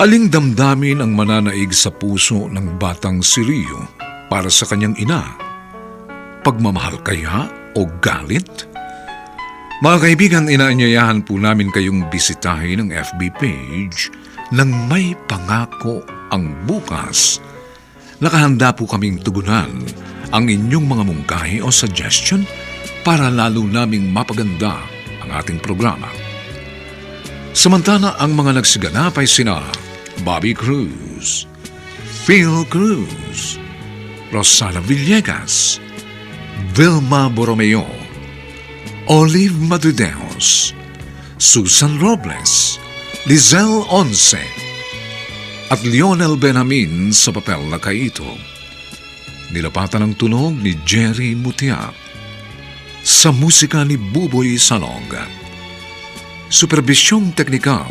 Aling damdamin ang mananaig sa puso ng batang si Rio para sa kanyang ina? Pagmamahal kaya o galit? Mga kaibigan, inaanyayahan po namin kayong bisitahin ang FB page ng May Pangako ang Bukas. Nakahanda po kaming tugunan ang inyong mga mungkahi o suggestion para lalo naming mapaganda ang ating programa. Samantala, ang mga nagsiganap ay sina Bobby Cruz, Phil Cruz, Rosana Villegas, Vilma Borromeo, Olive Madudeos, Susan Robles, Lizelle Once, at Lionel Benjamin sa papel na Kaito. Nilapatan ang tunog ni Jerry Mutia, sa musika ni Buboy Salong. Superbisyong teknikal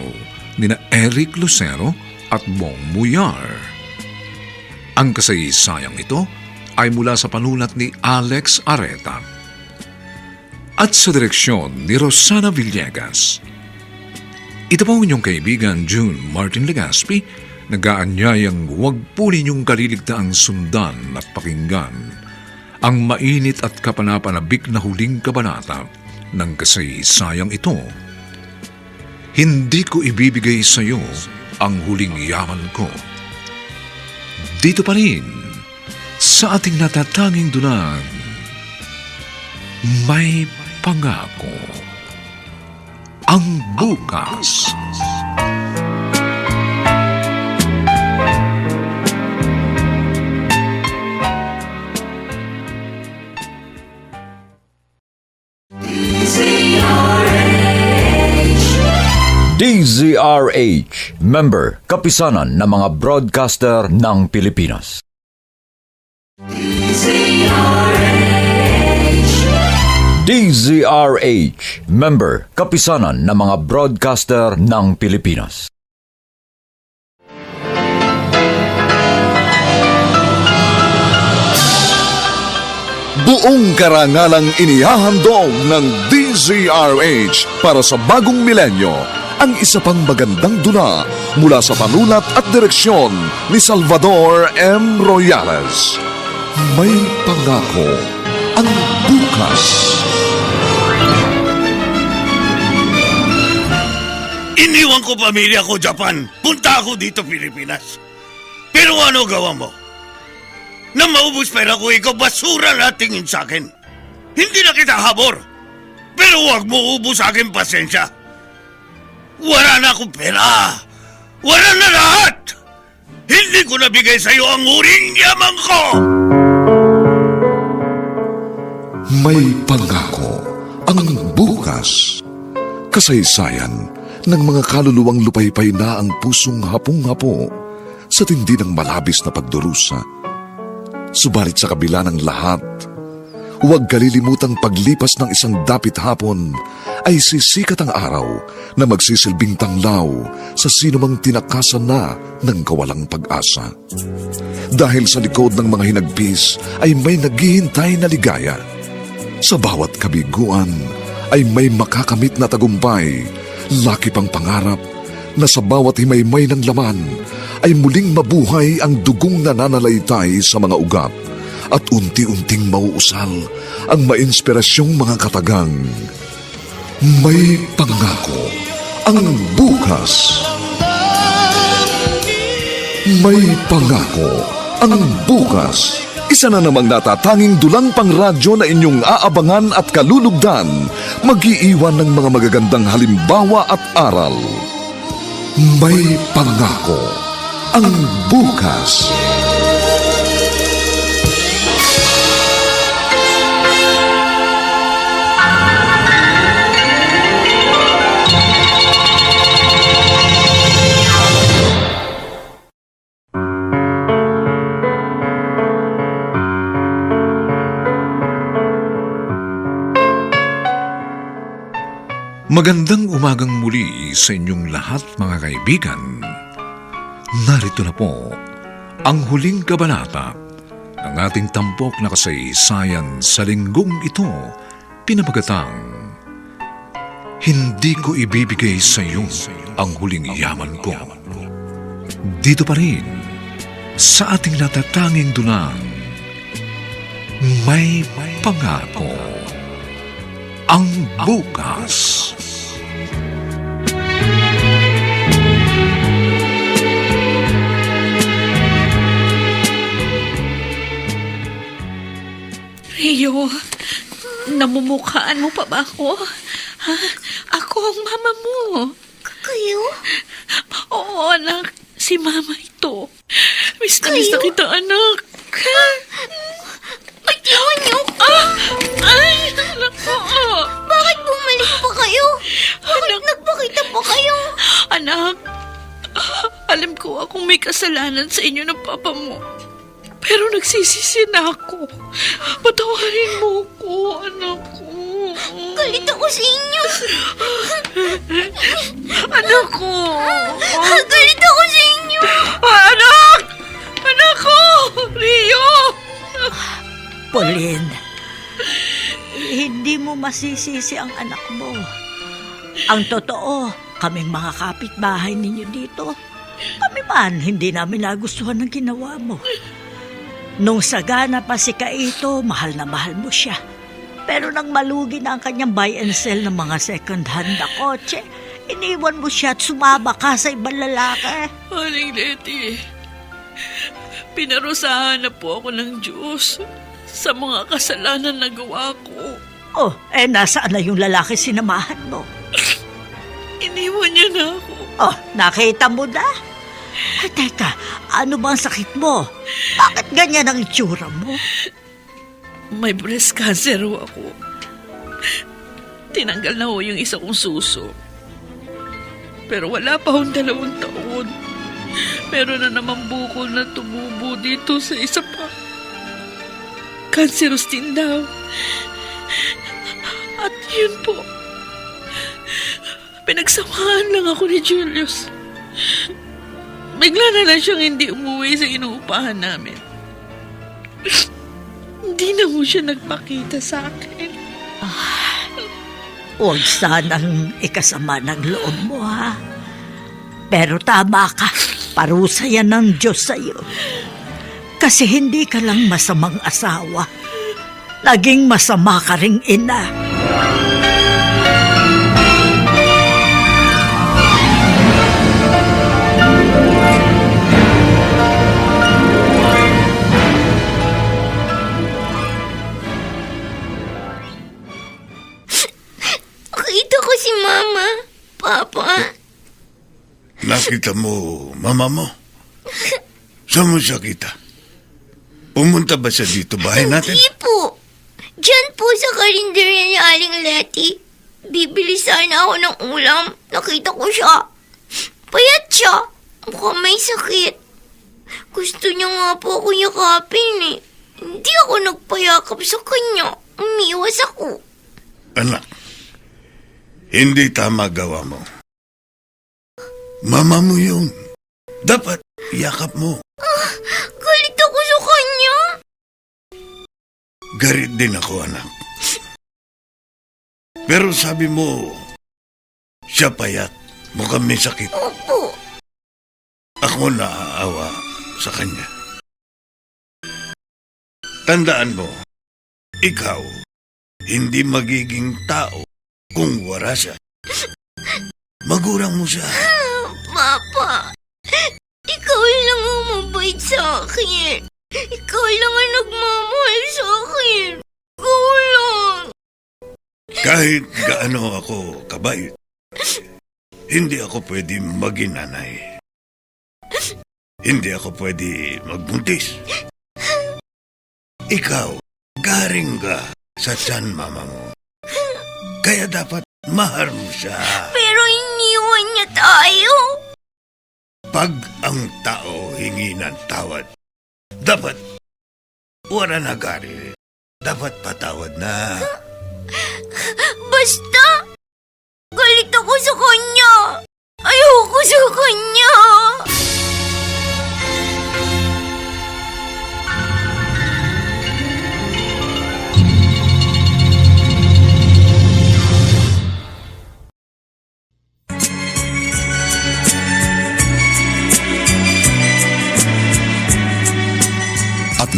ni na Eric Lucero at Bong Muyar. Ang kasaysayang ito ay mula sa panulat ni Alex Areta at sa direksyon ni Rosana Villegas. Ito po inyong kaibigan June Martin Legaspi, nag-aanyayang huwag po ninyong kaliligtaang sundan at pakinggan ang mainit at kapanapanabik na huling kabanata ng kasaysayang ito. Hindi ko ibibigay sa iyo ang huling yaman ko. Dito pa rin, sa ating natatanging dunang, May Pangako ang Bukas. DZRH, member, kapisanan ng mga broadcaster ng Pilipinas. DZRH, member, kapisanan ng mga broadcaster ng Pilipinas. Buong karangalang inihahandog ng DZRH para sa bagong milenyo ang isa pang magandang dula mula sa panulat at direksyon ni Salvador M. Royales. May Pangako ang Bukas. Iniwan ko pamilya ko, Japan. Punta ako dito, Pilipinas. Pero ano gawa mo? Na maubos pera ko, ikaw basura na tingin sa akin. Hindi na kita habor. Pero huwag mo ubos sa akin pasensya. Wala na akong pera. Wala na lahat. Hindi ko nabigay sa iyo ang huling yaman ko. May Pangako ang Bukas. Kasaysayan ng mga kaluluwang lupaypay na ang pusong hapong-hapo sa tindi ng malabis na pagdurusa. Subalit sa kabila ng lahat, huwag kalilimutang paglipas ng isang dapit hapon ay sisikat ang araw na magsisilbing tanglaw sa sinumang tinakasan na ng kawalang pag-asa. Dahil sa likod ng mga hinagpis ay may naghihintay na ligaya. Sa bawat kabiguan ay may makakamit na tagumpay, laki pang pangarap na sa bawat himaymay ng laman ay muling mabuhay ang dugong nananalaytay sa mga ugat at unti-unting mauusal ang mainspirasyong mga katagang. May Pangako ang Bukas. May Pangako ang Bukas. Isa na namang natatanging dulang pangradyo na inyong aabangan at kalulugdan, mag-iiwan ng mga magagandang halimbawa at aral. May Pangako ang Bukas. Magandang umagang muli sa inyong lahat mga kaibigan. Narito na po ang huling kabanata ng ating tampok na kasaysayan sa linggong ito, pinamagatang Hindi ko ibibigay sa iyo ang huling yaman ko. Dito pa rin sa ating natatanging dunang May Pangako. Ang bukas. Rio, namumukhaan mo pa ba ako? Ha? Ako ang mama mo. Kayo? Oo, anak. Si mama ito. Miss na miss na kita, anak. Bitiwan niyo ko! Ay, anak ko. Bakit bumalik pa kayo? Bakit nagpakita pa kayo? Anak, alam ko akong may kasalanan sa inyo ng papa mo. Pero nagsisisi na ako. Patawarin mo ko, anak ko. Galit ako sa inyo. Anak ko. Galit ako sa inyo. Anak! Anak ko! Rio! Pauline, hindi mo masisisi ang anak mo. Ang totoo, kaming mga kapitbahay ninyo dito, kami man hindi namin nagustuhan ng ginawa mo. Nung sagana pa si Kaito, mahal na mahal mo siya. Pero nang malugi na ang kanyang buy and sell ng mga second-hand na kotse, iniwan mo siya at sumaba ka sa ibang lalaki. Aling Leti, pinarusahan na po ako ng Diyos sa mga kasalanan na gawa ko. Oh, nasaan na yung lalaki sinamahan mo? Iniwan niya na ako. Oh, nakita mo na? Ay, teka, ano ba ang sakit mo? Bakit ganyan ang itsura mo? May breast cancer ho ako. Tinanggal na ho yung isa kong suso. Pero wala pa hong 2 taon. Meron na naman bukol na tumubo dito sa isa pa. Cancerous din daw. At yun po, pinagsamahan lang ako ni Julius. Bigla na lang siyang hindi umuwi sa inuupahan namin. Hindi na mo siya nagpakita sa akin. Huwag sanang ikasama ng loob mo, ha? Pero tama ka, parusa yan ng Diyos sa'yo. Kasi hindi ka lang masamang asawa. Naging masama ka ring ina. Nakita ko si Mama. Papa. Nakita mo, mama mo? Saan mo siya kita? Pumunta ba siya dito, bahay natin? Hindi po. Diyan po sa karinderya ni Aling Letty. Bibili sana ako ng ulam. Nakita ko siya. Payat siya. Mukhang may sakit. Gusto niya nga po ako yakapin eh. Hindi ako nagpayakap sa kanya. Umiwas ako. Anak, hindi tama gawa mo. Mama mo yun. Dapat yakap mo. Galit ako sa kanya. Garit din ako, anak. Pero sabi mo, siya payat. Mukhang may sakit. Opo. Ako naaawa sa kanya. Tandaan mo, ikaw, hindi magiging tao kung wala siya. Magulang mo siya. Papa, ikaw lang ang mabait sa akin. Ikaw lang ang nagmamahal sa akin. Ikaw lang. Kahit gaano ako kabait, hindi ako pwede maging nanay. Hindi ako pwede magbuntis. Ikaw, garing ka sa tiyan mama mo. Kaya dapat mahal mo siya. Pero iniwan niya tayo. Pag ang tao hingi ng tawad, dapat wala na galit. Dapat patawad na. Basta, galit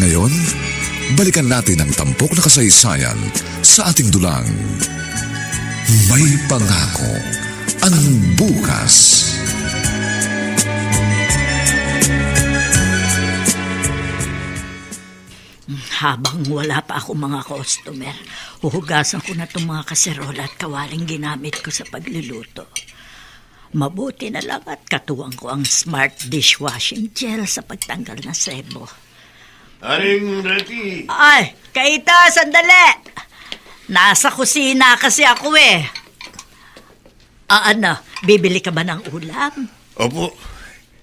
ngayon, balikan natin ang tampok na kasaysayan sa ating dulang. May pangako ang bukas. Habang wala pa ako mga customer, huhugasan ko na itong mga kaserola at kawaling ginamit ko sa pagluluto. Mabuti na lang at katuwang ko ang smart dishwashing gel sa pagtanggal ng sebo. Aring Reti. Ay, Kaita, sandali! Nasa kusina kasi ako eh. Ano, bibili ka ba ng ulam? Opo,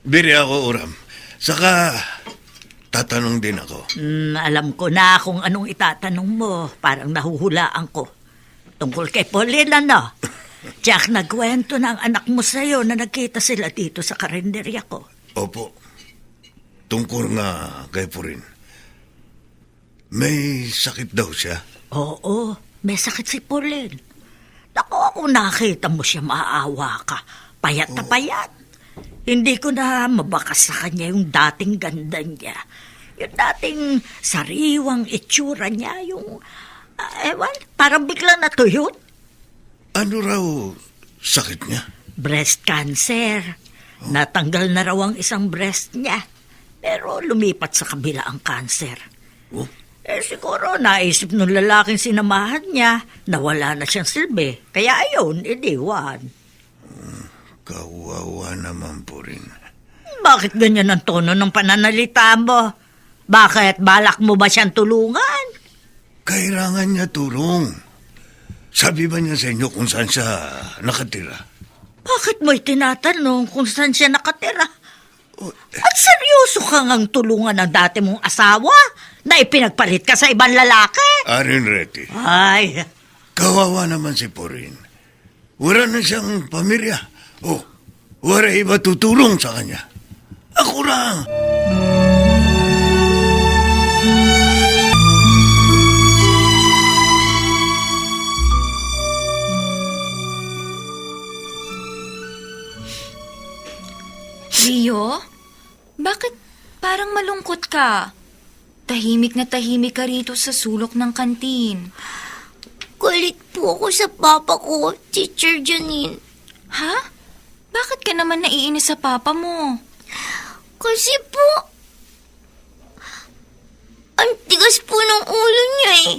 biri ako uram. Saka, tatanong din ako. Alam ko na kung anong itatanong mo. Parang nahuhulaan ko. Tungkol kay Pauline, ano? Jack, nagkwento ng anak mo sa'yo na nagkita sila dito sa karinderya ko. Opo, tungkol nga kay Purin. May sakit daw siya. Oo, may sakit si Pauline. Naku, ako nakita mo siya, maawa ka. Payat na payat. Hindi ko na mabakas sa kanya yung dating ganda niya. Yung dating sariwang itsura niya, yung, parang biglang natuyot. Ano raw sakit niya? Breast cancer. Natanggal na raw ang isang breast niya. Pero lumipat sa kabila ang cancer. Oh? Siguro naisip nung lalaking sinamahan niya na wala na siyang silbi. Kaya ayun, iniwan. Kawawa naman po rin. Bakit ganyan ang tono ng pananalita mo? Bakit? Balak mo ba siyang tulungan? Kailangan niya tulong. Sabi ba niya sa inyo kung saan siya nakatira? Bakit mo'y tinatanong kung saan siya nakatira? At seryoso ka ngang tulungan ng dati mong asawa na ipinagpalit ka sa ibang lalaki? Arin Reti. Ay. Kawawa naman si Purin. Wala na siyang pamilya. Wala iba tutulong sa kanya. Ako lang. Rio? Bakit parang malungkot ka? Tahimik na tahimik ka rito sa sulok ng kantin. Galit po ako sa papa ko, Teacher Janine. Ha? Bakit ka naman naiinis sa papa mo? Kasi po, ang tigas po ng ulo niya eh.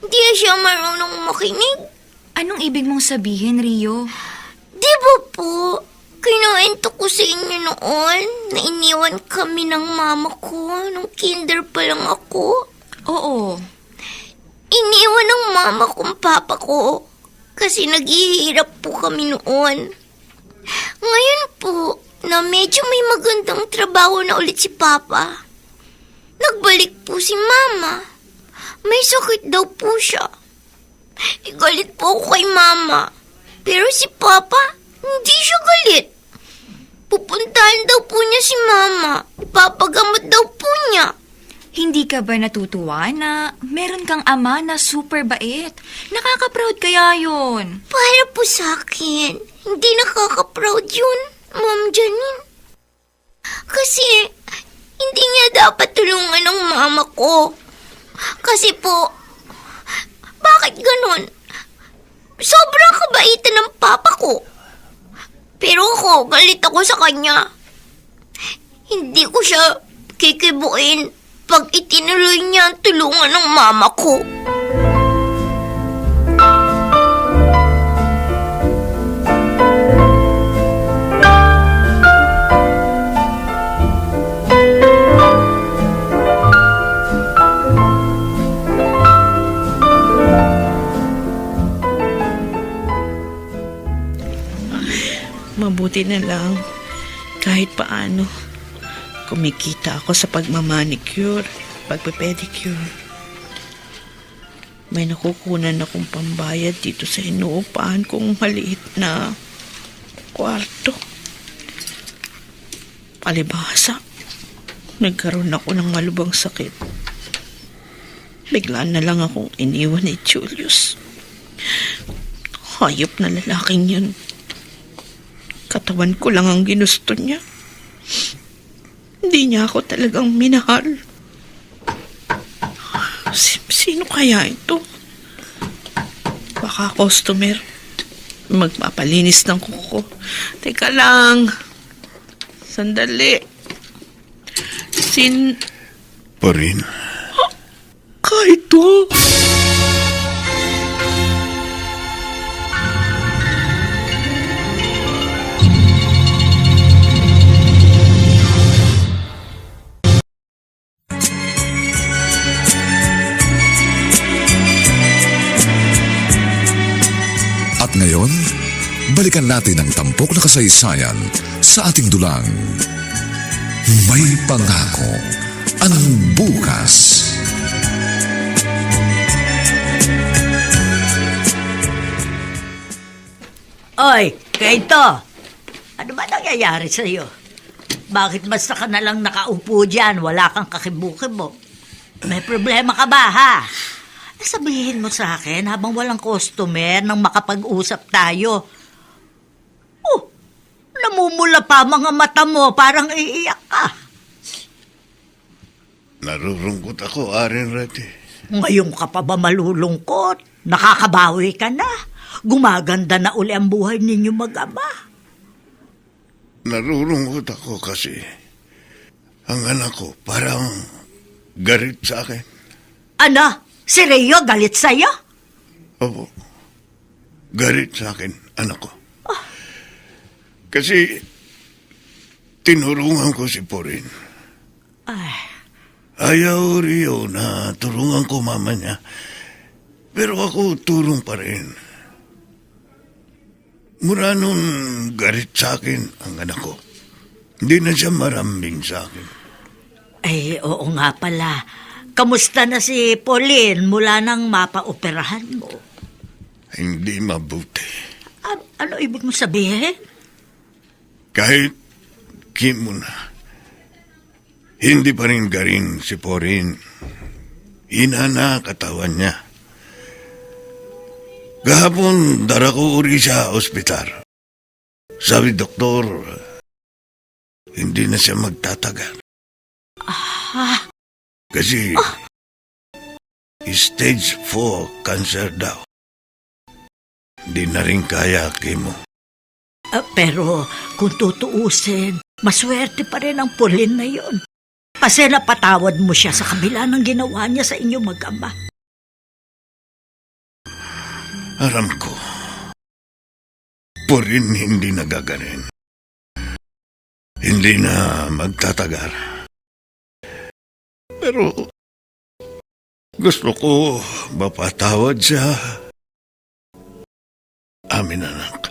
Hindi siya marunong makinig. Anong ibig mong sabihin, Rio? Di ba po, kinuwento ko sa inyo noon na iniwan kami ng mama ko nung kinder pa lang ako? Oo. Iniwan ng mama kong papa ko kasi naghihirap po kami noon. Ngayon po, na medyo may magandang trabaho na ulit si papa, nagbalik po si mama. May sakit daw po siya. Galit po ako kay mama. Pero si papa, hindi siya galit. Pupuntahan daw po niya si mama. Ipapagamot daw po niya. Hindi ka ba natutuwa na meron kang ama na super bait? Nakaka-proud kaya yun. Para po sa akin, hindi nakaka-proud yun, Ma'am Janine. Kasi, hindi niya dapat tulungan ng mama ko. Kasi po, bakit ganun? Sobrang kabaitan ng papa ko. Pero ako, galit ako sa kanya. Hindi ko siya kikibuin pag itinuloy niya ang tulungan ng mama ko. Mabuti na lang, kahit paano, kumikita ako sa pagmamanicure, pagpapedicure. May nakukunan akong pambayad dito sa inuupahan kong maliit na kwarto. Palibhasa, nagkaroon ako ng malubhang sakit. Bigla na lang akong iniwan ni Julius. Hayop na lalaking yun. Katawan ko lang ang ginusto niya. Hindi niya ako talagang minahal. Sino kaya ito? Baka customer. Magpapalinis ng kuko. Teka lang. Sandali. Porin, Kaito? At ngayon, balikan natin ang tampok na kasaysayan sa ating dulang. May pangako ang bukas. Oy, Kaito! Ano ba nangyayari sa'yo? Bakit basta ka na lang nakaupo dyan, wala kang kakibo-kibo? May problema ka ba, ha? Sabihin mo sa akin habang walang customer nang makapag-usap tayo. Oh, namumula pa mga mata mo, parang iiyak ka. narurungkot ako, Aren Rete. Ngayon ka pa ba malulungkot? Nakakabawi ka na. Gumaganda na uli ang buhay ninyo mag-ama. Narurungkot ako kasi ang anak ko parang garit sa akin. Ano? Si Rio galit sa'yo? Opo. Garit sa akin, anak ko. Kasi tinurungan ko si Porin. Ayaw Rio na turungan ko mama niya. Pero ako turong pa rin. Mula nung garit sa akin ang anak ko, hindi na siya marambing sa akin. Ay, oo nga pala. Kamusta na si Pauline mula nang mapaoperahan mo? Hindi mabuti. Ano ibig mo sabihin? Kahit kimo na, hindi pa rin garing si Porin. Hina na katawan niya. Gahapon, dara ko uri sa ospital. Sabi doktor, hindi na siya magtatagal. Kasi stage 4 cancer daw. Hindi na rin kaya kimo. Pero kung tutuusin, maswerte pa rin ang Pauline na yun. Kasi napatawad mo siya sa kabila ng ginawa niya sa inyo mag-ama. Aram ko, Porin hindi nagagaling. Hindi na magtatagal. Pero gusto ko mapatawad siya. Amin, anak.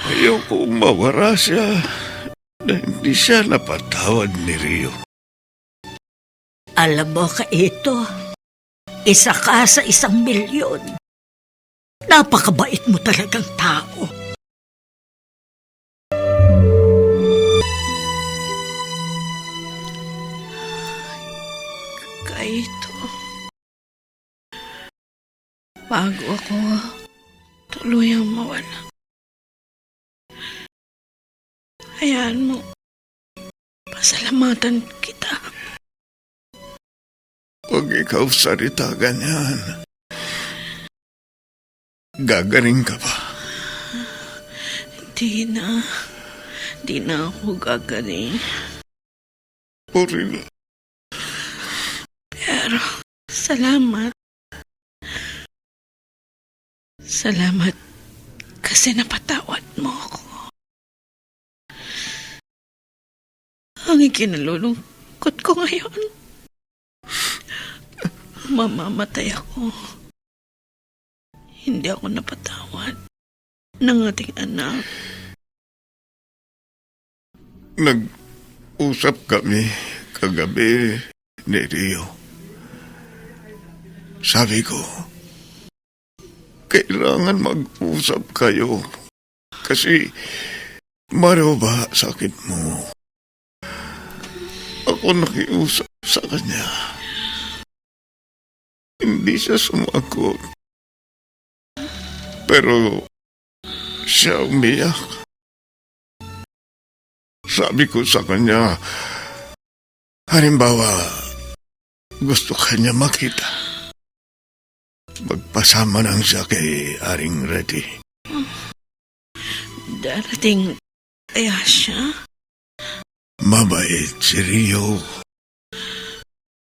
Ayoko mawara siya na hindi siya napatawad ni Rio. Alam mo, Kaito, isa ka sa 1,000,000. Napakabait mo talagang tao. Kaito. Bago ako tuluyang mawala. Hayaan mo. Pasalamatan kita. Huwag ikaw salita ganyan. Gagaling ka ba? Di na ako gagaling. Porin, Pero, salamat. Salamat kasi napatawad mo ako. Ang ikinalulungkot ko ngayon, mamamatay ako. Hindi ako napatawad ng ating anak. Nag-usap kami kagabi ni Rio. Sabi ko, kailangan mag-usap kayo kasi maraba sakit mo. Ako nakiusap sa kanya. Hindi siya sumagot. Pero siya umiyak. Sabi ko sa kanya, halimbawa, gusto kanya makita. Magpasama lang siya kay Aring Reddy. Darating kaya siya? Mabait si Rio.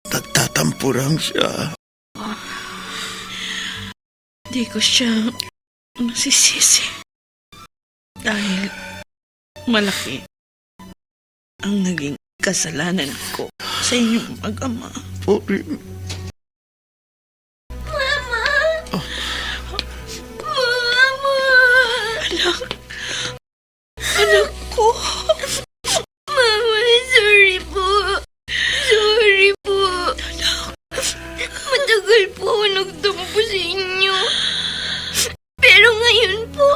Nagtatampo lang siya. Di ko siya masisisi. Dahil malaki ang naging kasalanan ko sa inyong mag-ama. Porin. Mama! Anak ko. Mama, sorry po. Sorry po. Matagal po ako nagtampo sa inyo. Pero ngayon po,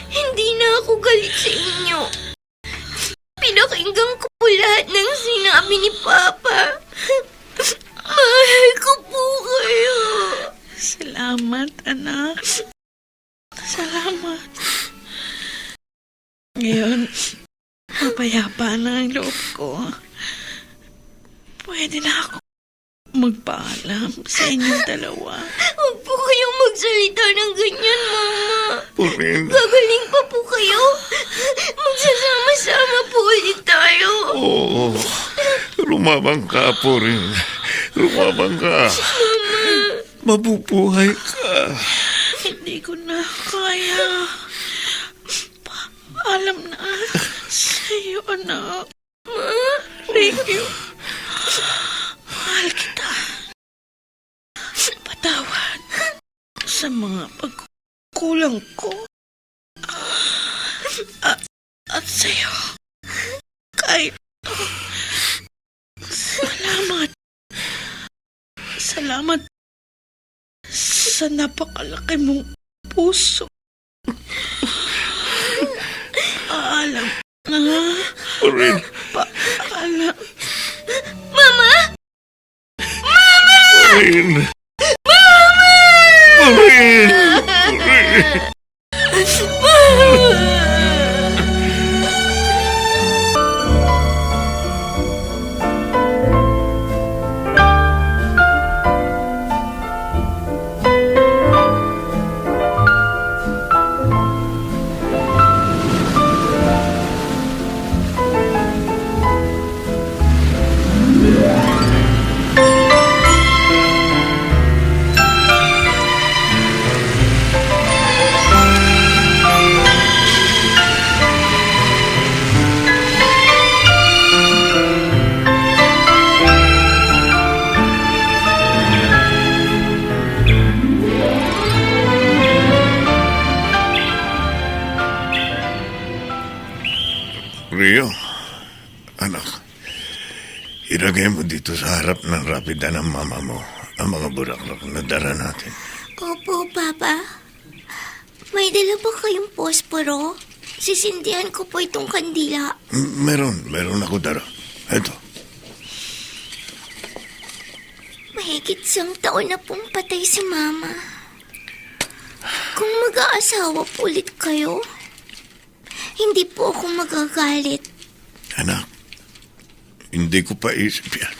hindi na ako galit sa inyo. Pinakinggan ko po lahat ng sinabi ni Papa. Mahal ko po kayo. Salamat, anak. Salamat. Ngayon, mapayapa na ang loob ko. Pwede na ako magpaalam sa inyong dalawa. Huwag po kayong magsalita ng ganyan, Mama. Porin. Gagaling pa po kayo. Magsasama-sama po ulit tayo. Oo. Lumabang ka, Porin. Lumabang ka. Mabubuhay ka. Hindi ko na kaya. Paalam na sa'yo, anak. Ricky, mahal kita. Patawad sa mga pagkulang ko. At sa'yo, kahit salamat. Salamat sa napakalaki mong puso. Paalam na. Porin. Paalam. Mama! Porin. Porin. Porin. Rio, anak, ilagay mo dito sa harap ng rapida ng mama mo ang mga bulaklak na dala natin. Opo, Papa. May dala ba kayong posporo? Sisindihan ko po itong kandila. Meron ako dala. Ito. Mahigit 1 taon na pong patay si Mama. Kung mag-aasawa po ulit kayo, hindi po ako magagalit. Anak, hindi ko pa isip yan.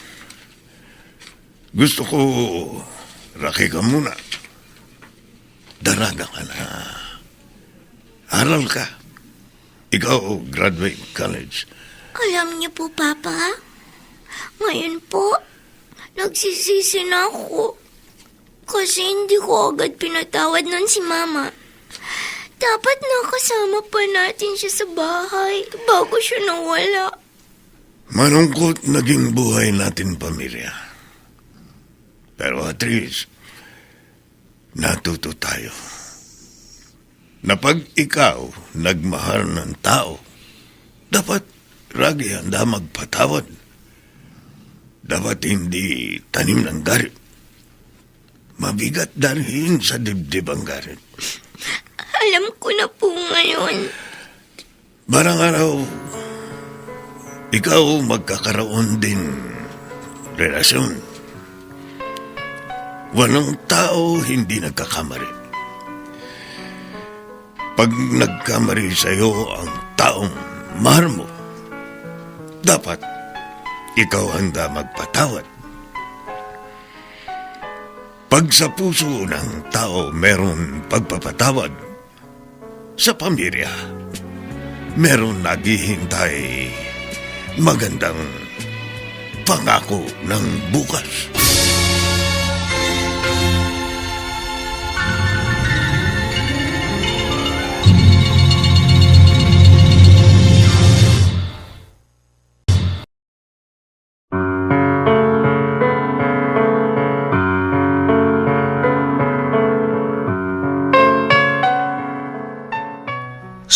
Gusto ko, raki ka muna. Daraga ka na. Aral ka. Ikaw, graduate college. Alam niyo po, Papa, ngayon po, nagsisisi na ako. Kasi hindi ko agad pinatawad nun si Mama. Dapat nakasama pa natin siya sa bahay bago siya nawala. Malungkot naging buhay natin, pamilya. Pero at least, natuto tayo. Na pag ikaw nagmahal ng tao, dapat lagi handa magpatawad. Dapat hindi tanim ng galit. Mabigat dalhin sa dibdib ang galit. Alam ko na po ngayon. Barang araw, ikaw magkakaroon din relasyon. Walang tao hindi nagkakamali. Pag nagkamali sa'yo ang taong mahal mo, dapat ikaw handa magpatawad. Pag sa puso ng tao meron pagpapatawad, sa pamilya, meron naghihintay magandang pangako ng bukas.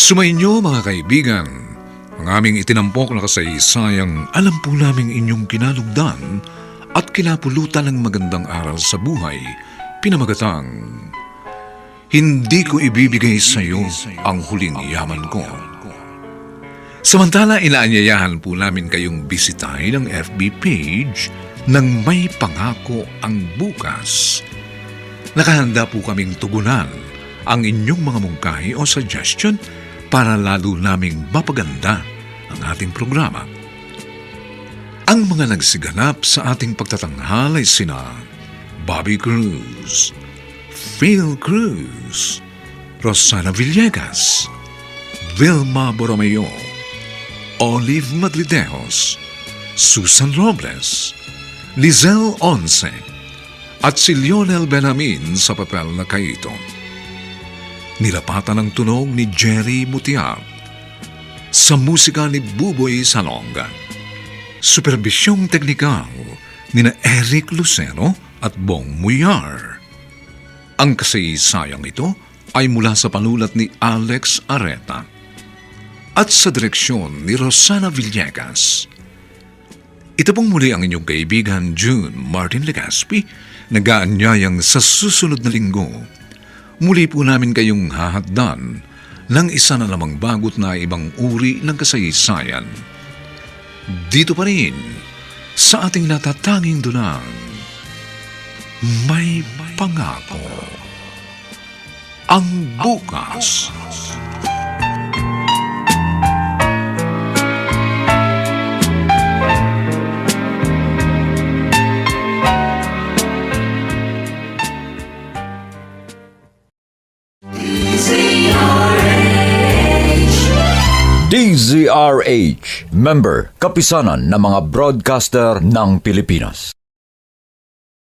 Sumainyo mga kaibigan, ang aming itinampok na kasaysayang alam po naming inyong kinalugdan at kinapulutan ng magandang aral sa buhay, pinamagatang, hindi ko ibibigay sa iyo ang huling yaman ko. Samantala, inaanyayahan po namin kayong bisitahin ang FB page ng May Pangako ang Bukas. Nakahanda po kaming tugunan ang inyong mga mungkahi o suggestion para lalo naming mapaganda ang ating programa. Ang mga nagsiganap sa ating pagtatanghal ay sina Bobby Cruz, Phil Cruz, Rosana Villegas, Vilma Borromeo, Olive Madridejos, Susan Robles, Lizelle Once, at si Lionel Benamin sa papel na Kaito. Nilapatan ang tunog ni Jerry Mutiar. Sa musika ni Buboy Salonga. Superbisyong teknikal ni na Eric Lucero at Bong Muyar. Ang kasaysayang ito ay mula sa panulat ni Alex Areta at sa direksyon ni Rosana Villegas. Ito pong muli ang inyong kaibigan June Martin Legaspi, nag-aanyayang sa susunod na linggo. Muli po namin kayong hahaddan ng isa na namang bagot na ibang uri ng kasaysayan. Dito pa rin sa ating natatanging dunang May Pangako ang Bukas. DZRH, member, kapisanan ng mga broadcaster ng Pilipinas.